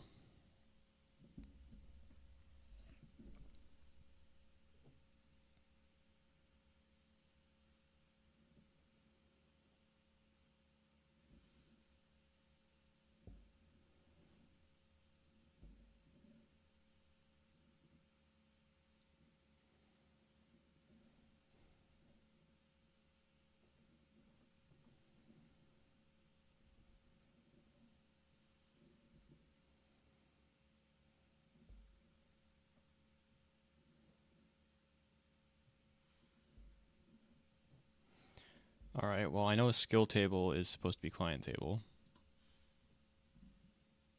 All right, well, I know a skill table is supposed to be client table.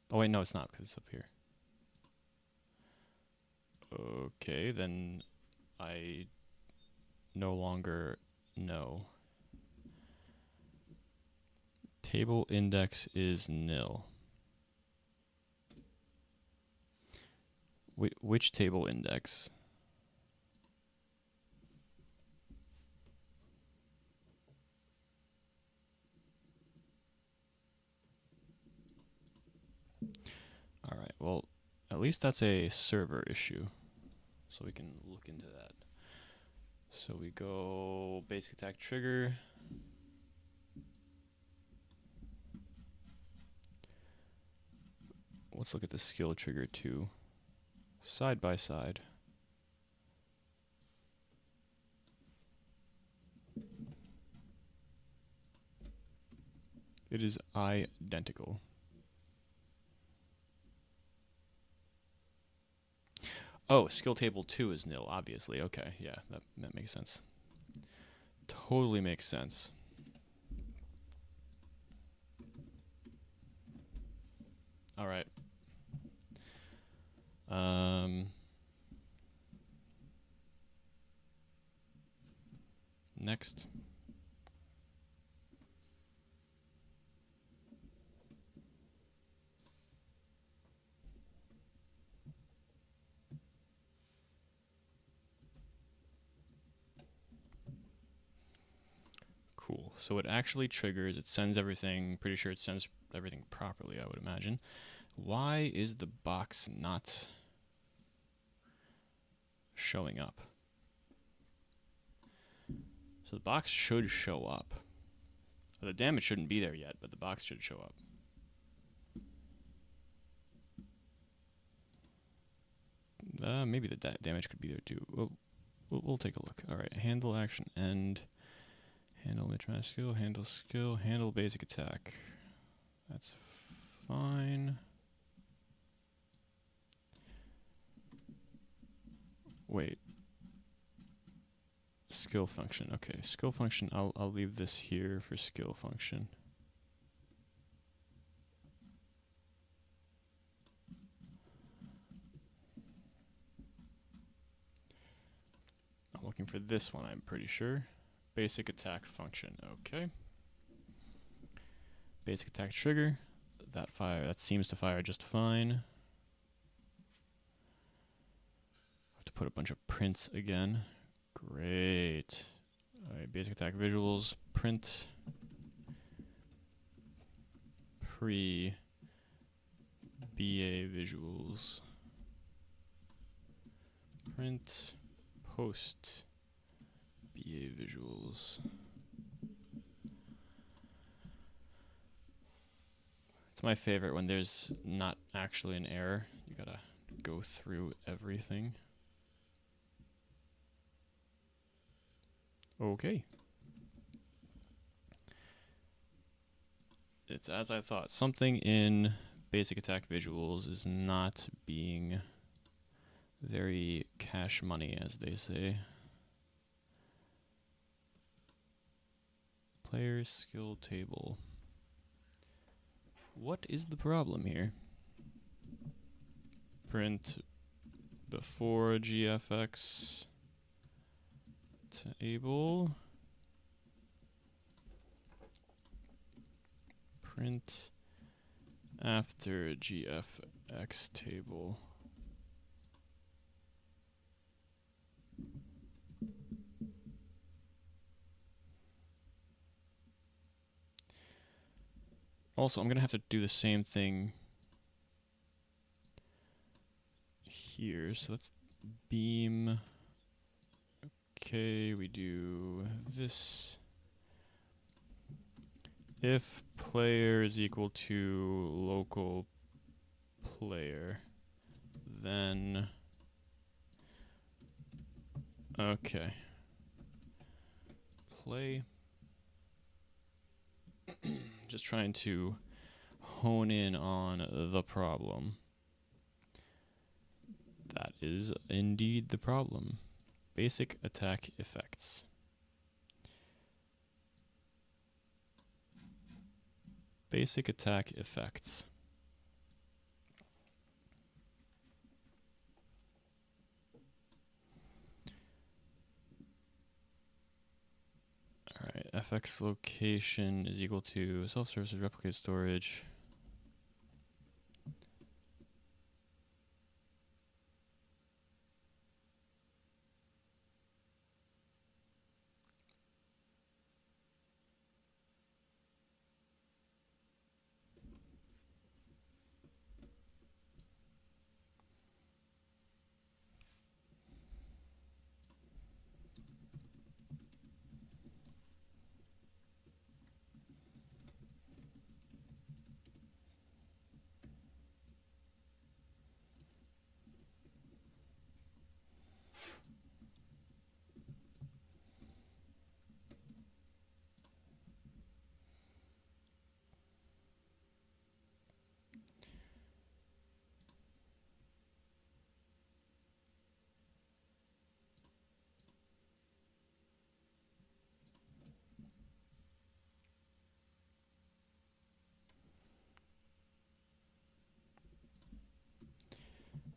Oh, wait, no, it's not, because it's up here. Okay, then I no longer know. Table index is nil. Which table index? All right, well, at least that's a server issue, so we can look into that. So we go basic attack trigger. Let's look at the skill trigger too, side by side. It is identical. Oh, skill table 2 is nil, obviously. Okay, yeah, that makes sense. Totally makes sense. All right. Next. Cool. So it actually triggers, it sends everything, pretty sure it sends everything properly, I would imagine. Why is the box not showing up? So the box should show up. The damage shouldn't be there yet, but the box should show up. Maybe the damage could be there too. We'll take a look. All right, handle action end, handle mid-range skill, handle basic attack. That's fine. Wait. Skill function. Okay, skill function. I'll leave this here for skill function. I'm looking for this one, I'm pretty sure. Basic attack function. Okay. Basic attack trigger. That seems to fire just fine. Have to put a bunch of prints again. Great. Alright, basic attack visuals. Print. Pre. BA visuals. Print. Post. BA visuals. It's my favorite when there's not actually an error. You gotta go through everything. Okay. It's as I thought. Something in basic attack visuals is not being very cash money, as they say. Player skill table. What is the problem here? Print before GFX table. Print after GFX table. Also, I'm going to have to do the same thing here. So let's beam. Okay, we do this. If player is equal to local player, then okay. Play. Just trying to hone in on the problem. That is indeed the problem. Basic attack effects. Basic attack effects. Alright, FX location is equal to self-service replicated storage.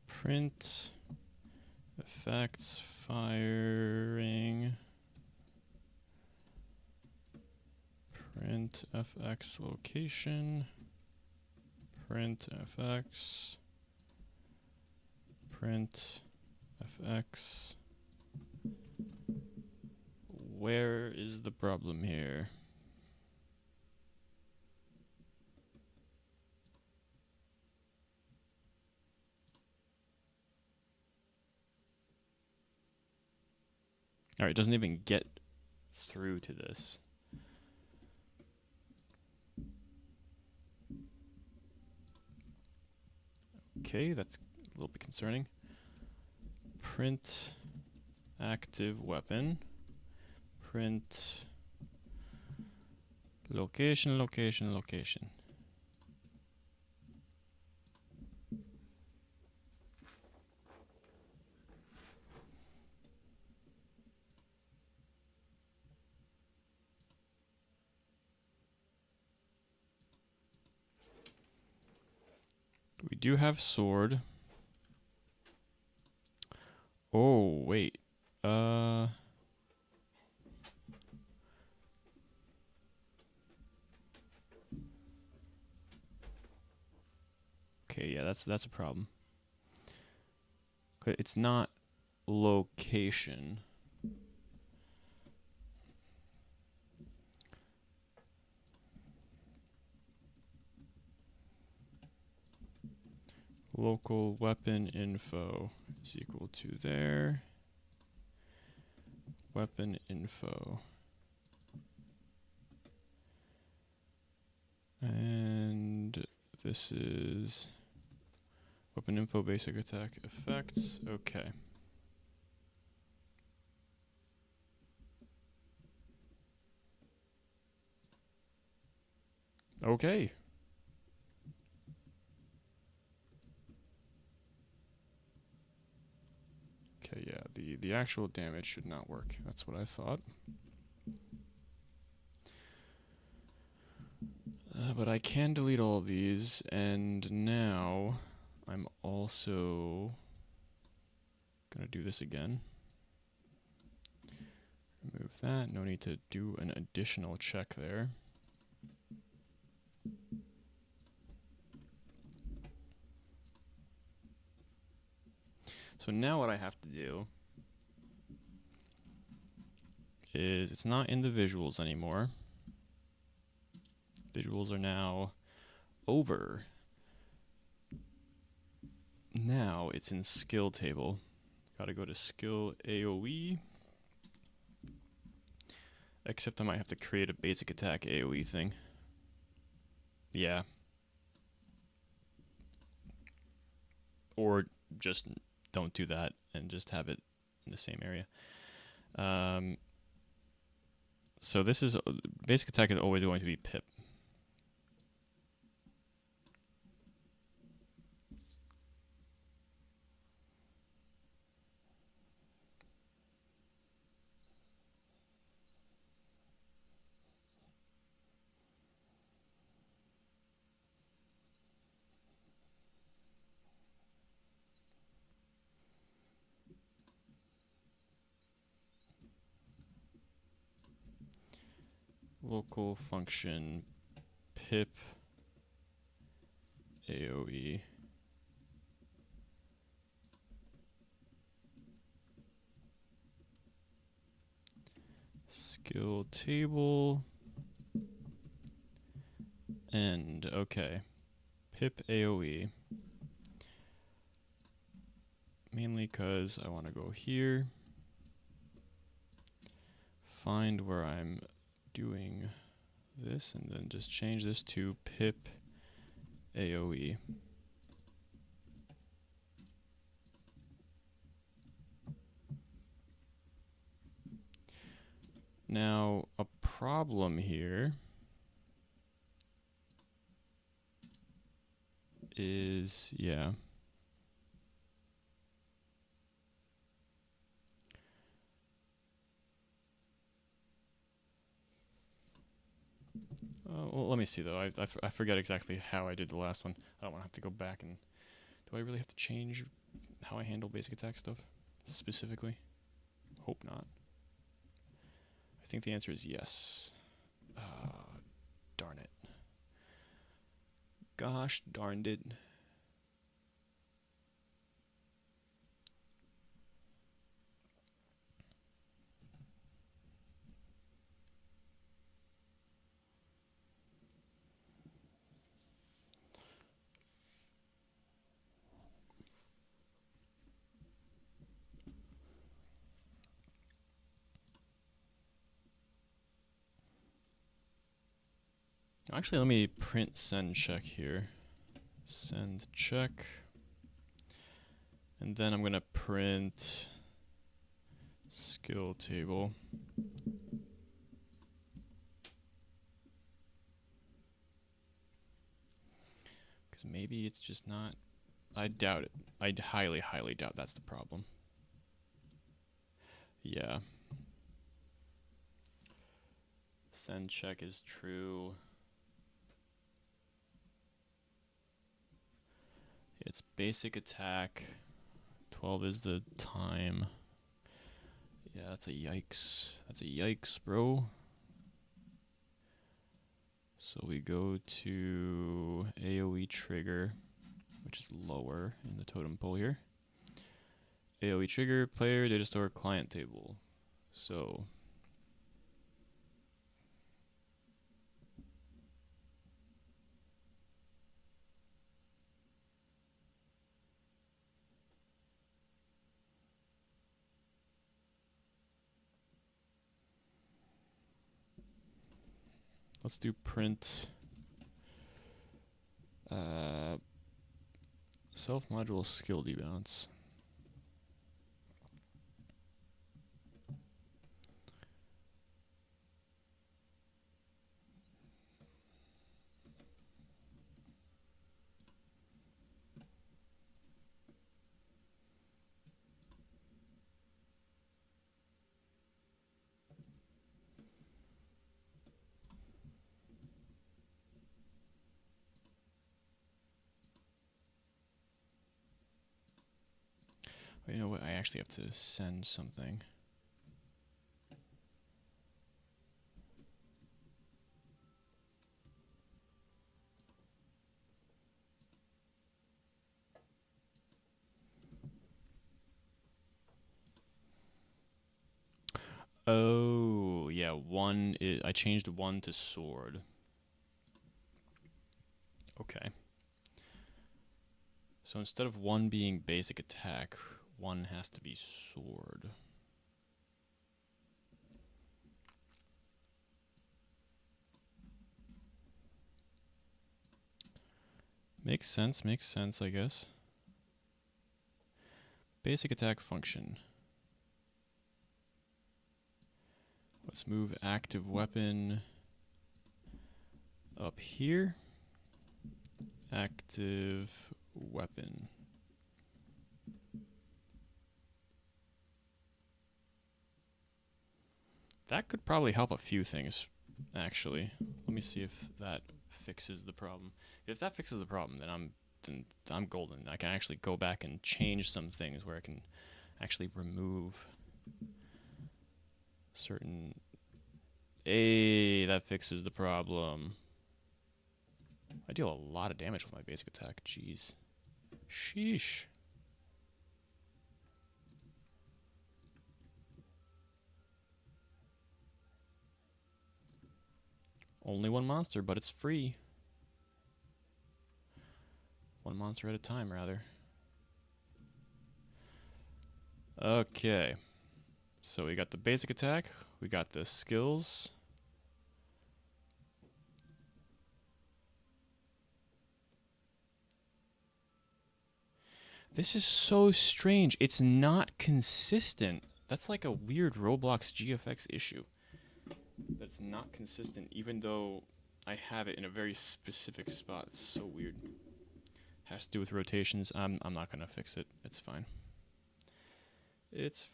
Print effects firing. Print FX location. Print FX. Print FX. Where is the problem here? Alright, it doesn't even get through to this. Okay, that's a little bit concerning. print active weapon, print location, location, location. We do have sword. Oh, wait. Okay, yeah, that's a problem. It's not location. Local weapon info is equal to there. Weapon info. And this is weapon info, basic attack effects. Okay. Okay. Okay, yeah, the actual damage should not work. That's what I thought. But I can delete all of these, and now I'm also gonna do this again. Remove that. No need to do an additional check there. So now what I have to do is it's not in the visuals anymore. Visuals are now over. Now it's in skill table. Gotta go to skill AoE. Except I might have to create a basic attack AoE thing. Yeah. Or just don't do that and just have it in the same area. So this is basic attack is always going to be pip. Local function pip AoE. Skill table. End. Okay. Pip AoE. Mainly because I want to go here. Find where I'm doing this and then just change this to pip AoE. Now, a problem here is, yeah. Well, let me see though. I forget exactly how I did the last one. I don't want to have to go back and... Do I really have to change how I handle basic attack stuff specifically? Hope not. I think the answer is yes. Darn it. Gosh darned it. Actually, let me print send check here. Send check. And then I'm gonna print skill table. Because maybe it's just not, I doubt it. I highly, highly doubt that's the problem. Yeah. Send check is true. It's basic attack. 12 is the time. Yeah, that's a yikes. That's a yikes, bro. So we go to AoE trigger, which is lower in the totem pole here. AoE trigger, player, data store, client table. So let's do print self module skill debalance. You know what? I actually have to send something. Oh, yeah, one is, I changed one to sword. Okay. So instead of one being basic attack, one has to be sword. Makes sense, I guess. Basic attack function. Let's move active weapon up here. Active weapon. That could probably help a few things, actually. Let me see if that fixes the problem. If that fixes the problem, then I'm golden. I can actually go back and change some things where I can actually remove certain. Hey, that fixes the problem. I deal a lot of damage with my basic attack. Jeez. Sheesh. Only one monster, but it's free. One monster at a time, rather. Okay. So we got the basic attack. We got the skills. This is so strange. It's not consistent. That's like a weird Roblox GFX issue. That's not consistent, even though I have it in a very specific spot. It's so weird. Has to do with rotations. I'm not gonna fix it. It's fine. It's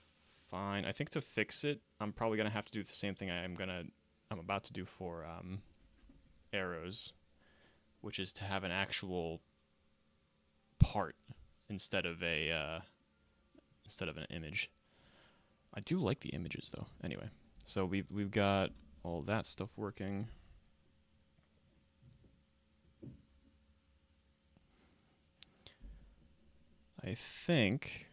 fine. I think to fix it, I'm probably gonna have to do the same thing I'm about to do for arrows, which is to have an actual part instead of an image. I do like the images though. Anyway, so we've got all that stuff working. I think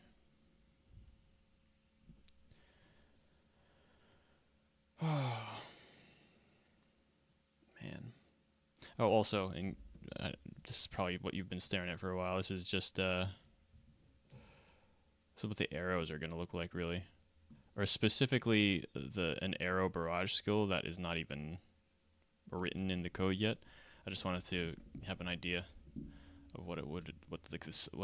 oh man. Oh, also, and this is probably what you've been staring at for a while. This is just this is what the arrows are gonna look like, really, or specifically an arrow barrage skill that is not even written in the code yet. I just wanted to have an idea of what it would, what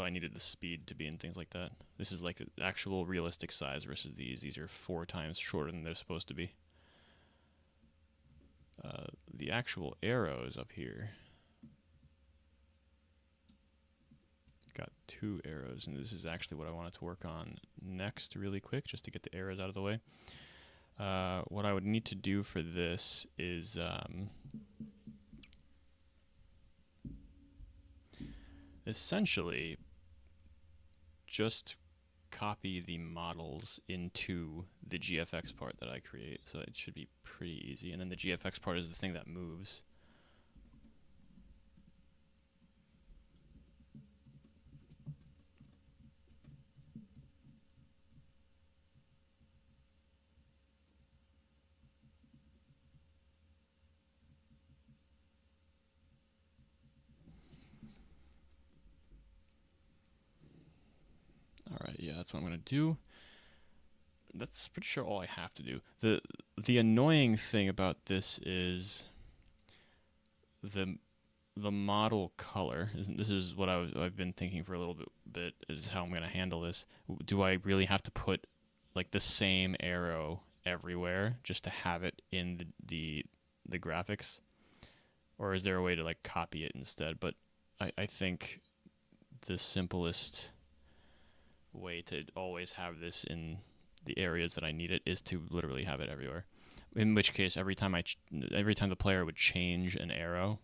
I needed the speed to be and things like that. This is like the actual realistic size versus these. These are 4 times shorter than they're supposed to be. The actual arrows up here. Got 2 arrows, and this is actually what I wanted to work on next really quick, just to get the arrows out of the way. What I would need to do for this is essentially just copy the models into the GFX part that I create. So it should be pretty easy. And then the GFX part is the thing that moves. Alright, yeah, that's what I'm going to do. That's pretty sure all I have to do. The annoying thing about this is the model color. This is what I've been thinking for a little bit is how I'm going to handle this. Do I really have to put like the same arrow everywhere just to have it in the graphics? Or is there a way to like copy it instead? But I think the simplest way to always have this in the areas that I need it is to literally have it everywhere. In which case, every time the player would change an arrow,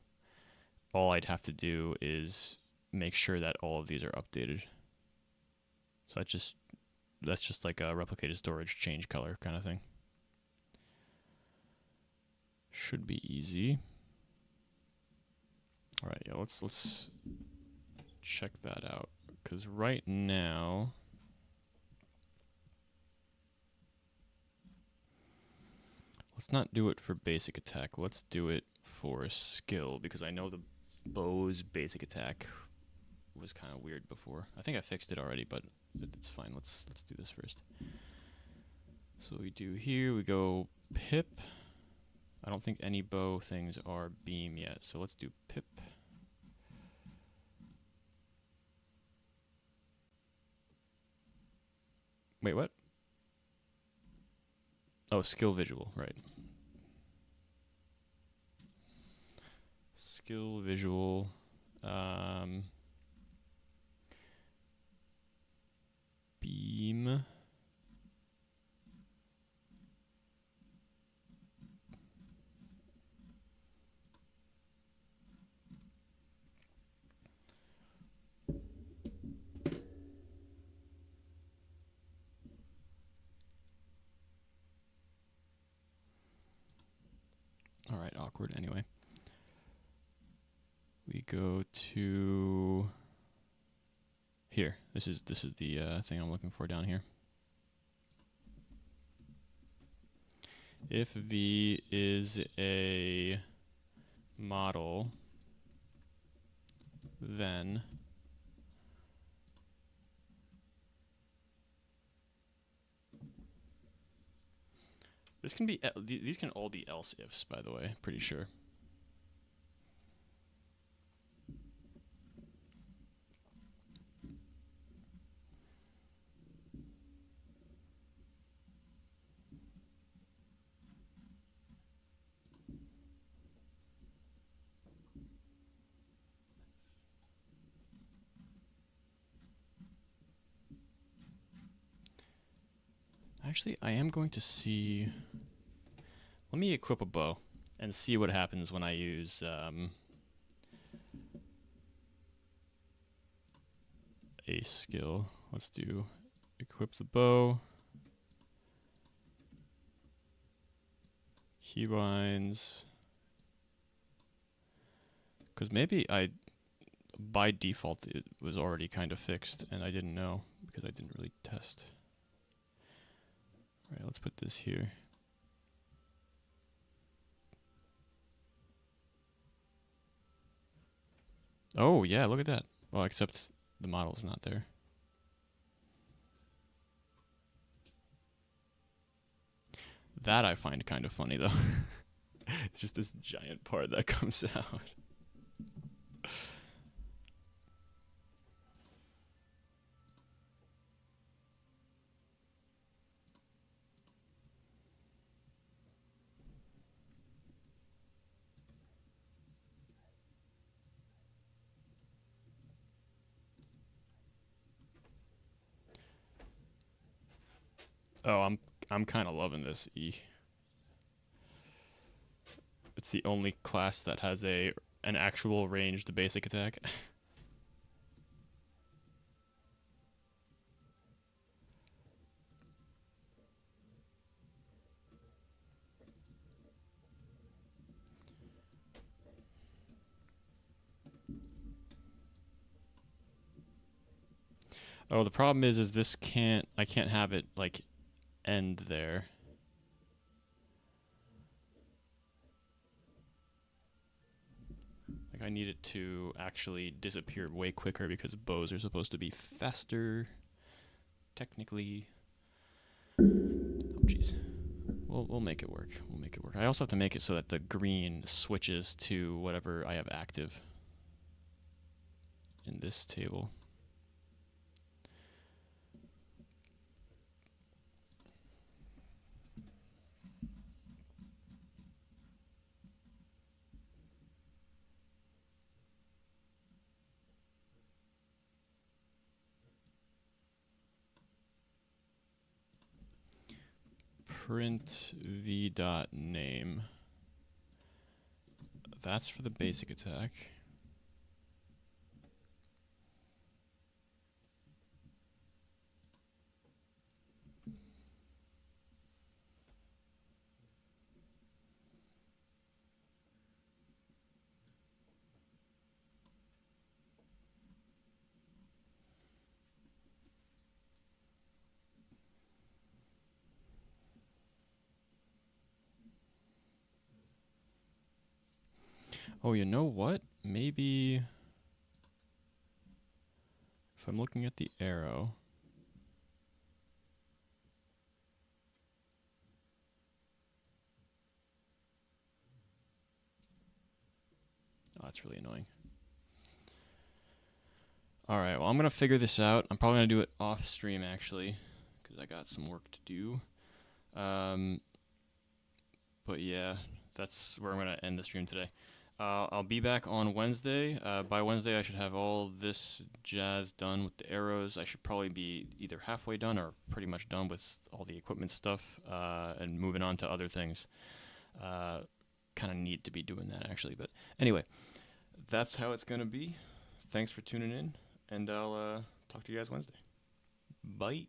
all I'd have to do is make sure that all of these are updated. So that's just like a replicated storage change color kind of thing. Should be easy. All right, yeah, let's check that out, because right now let's not do it for basic attack. Let's do it for skill, because I know the bow's basic attack was kind of weird before. I think I fixed it already, but it's fine. Let's do this first. So we do here, we go pip. I don't think any bow things are beam yet, so let's do pip. Wait, what? Oh, skill visual, right. Skill visual. Beam. All right, awkward. Anyway, we go to here. This is the thing I'm looking for down here. If V is a model, then this can be, these can all be else ifs, by the way, pretty sure. Actually, I am going to see. Let me equip a bow and see what happens when I use a skill. Let's do equip the bow. Keybinds. Because maybe by default, it was already kind of fixed and I didn't know because I didn't really test. All right, let's put this here. Oh, yeah, look at that. Well, except the model's not there. That I find kind of funny, though. It's just this giant part that comes out. Oh, I'm kind of loving this E. It's the only class that has an actual ranged basic attack. Oh, the problem is this I can't have it like end there. Like I need it to actually disappear way quicker because bows are supposed to be faster. Technically. Oh jeez. We'll make it work. We'll make it work. I also have to make it so that the green switches to whatever I have active in this table. Print v dot name. That's for the basic attack. Oh, you know what? Maybe if I'm looking at the arrow. Oh, that's really annoying. All right, well, I'm going to figure this out. I'm probably going to do it off stream, actually, because I got some work to do. But yeah, that's where I'm going to end the stream today. I'll be back on Wednesday. By Wednesday, I should have all this jazz done with the arrows. I should probably be either halfway done or pretty much done with all the equipment stuff and moving on to other things. Kind of need to be doing that, actually. But anyway, that's how it's going to be. Thanks for tuning in, and I'll talk to you guys Wednesday. Bye.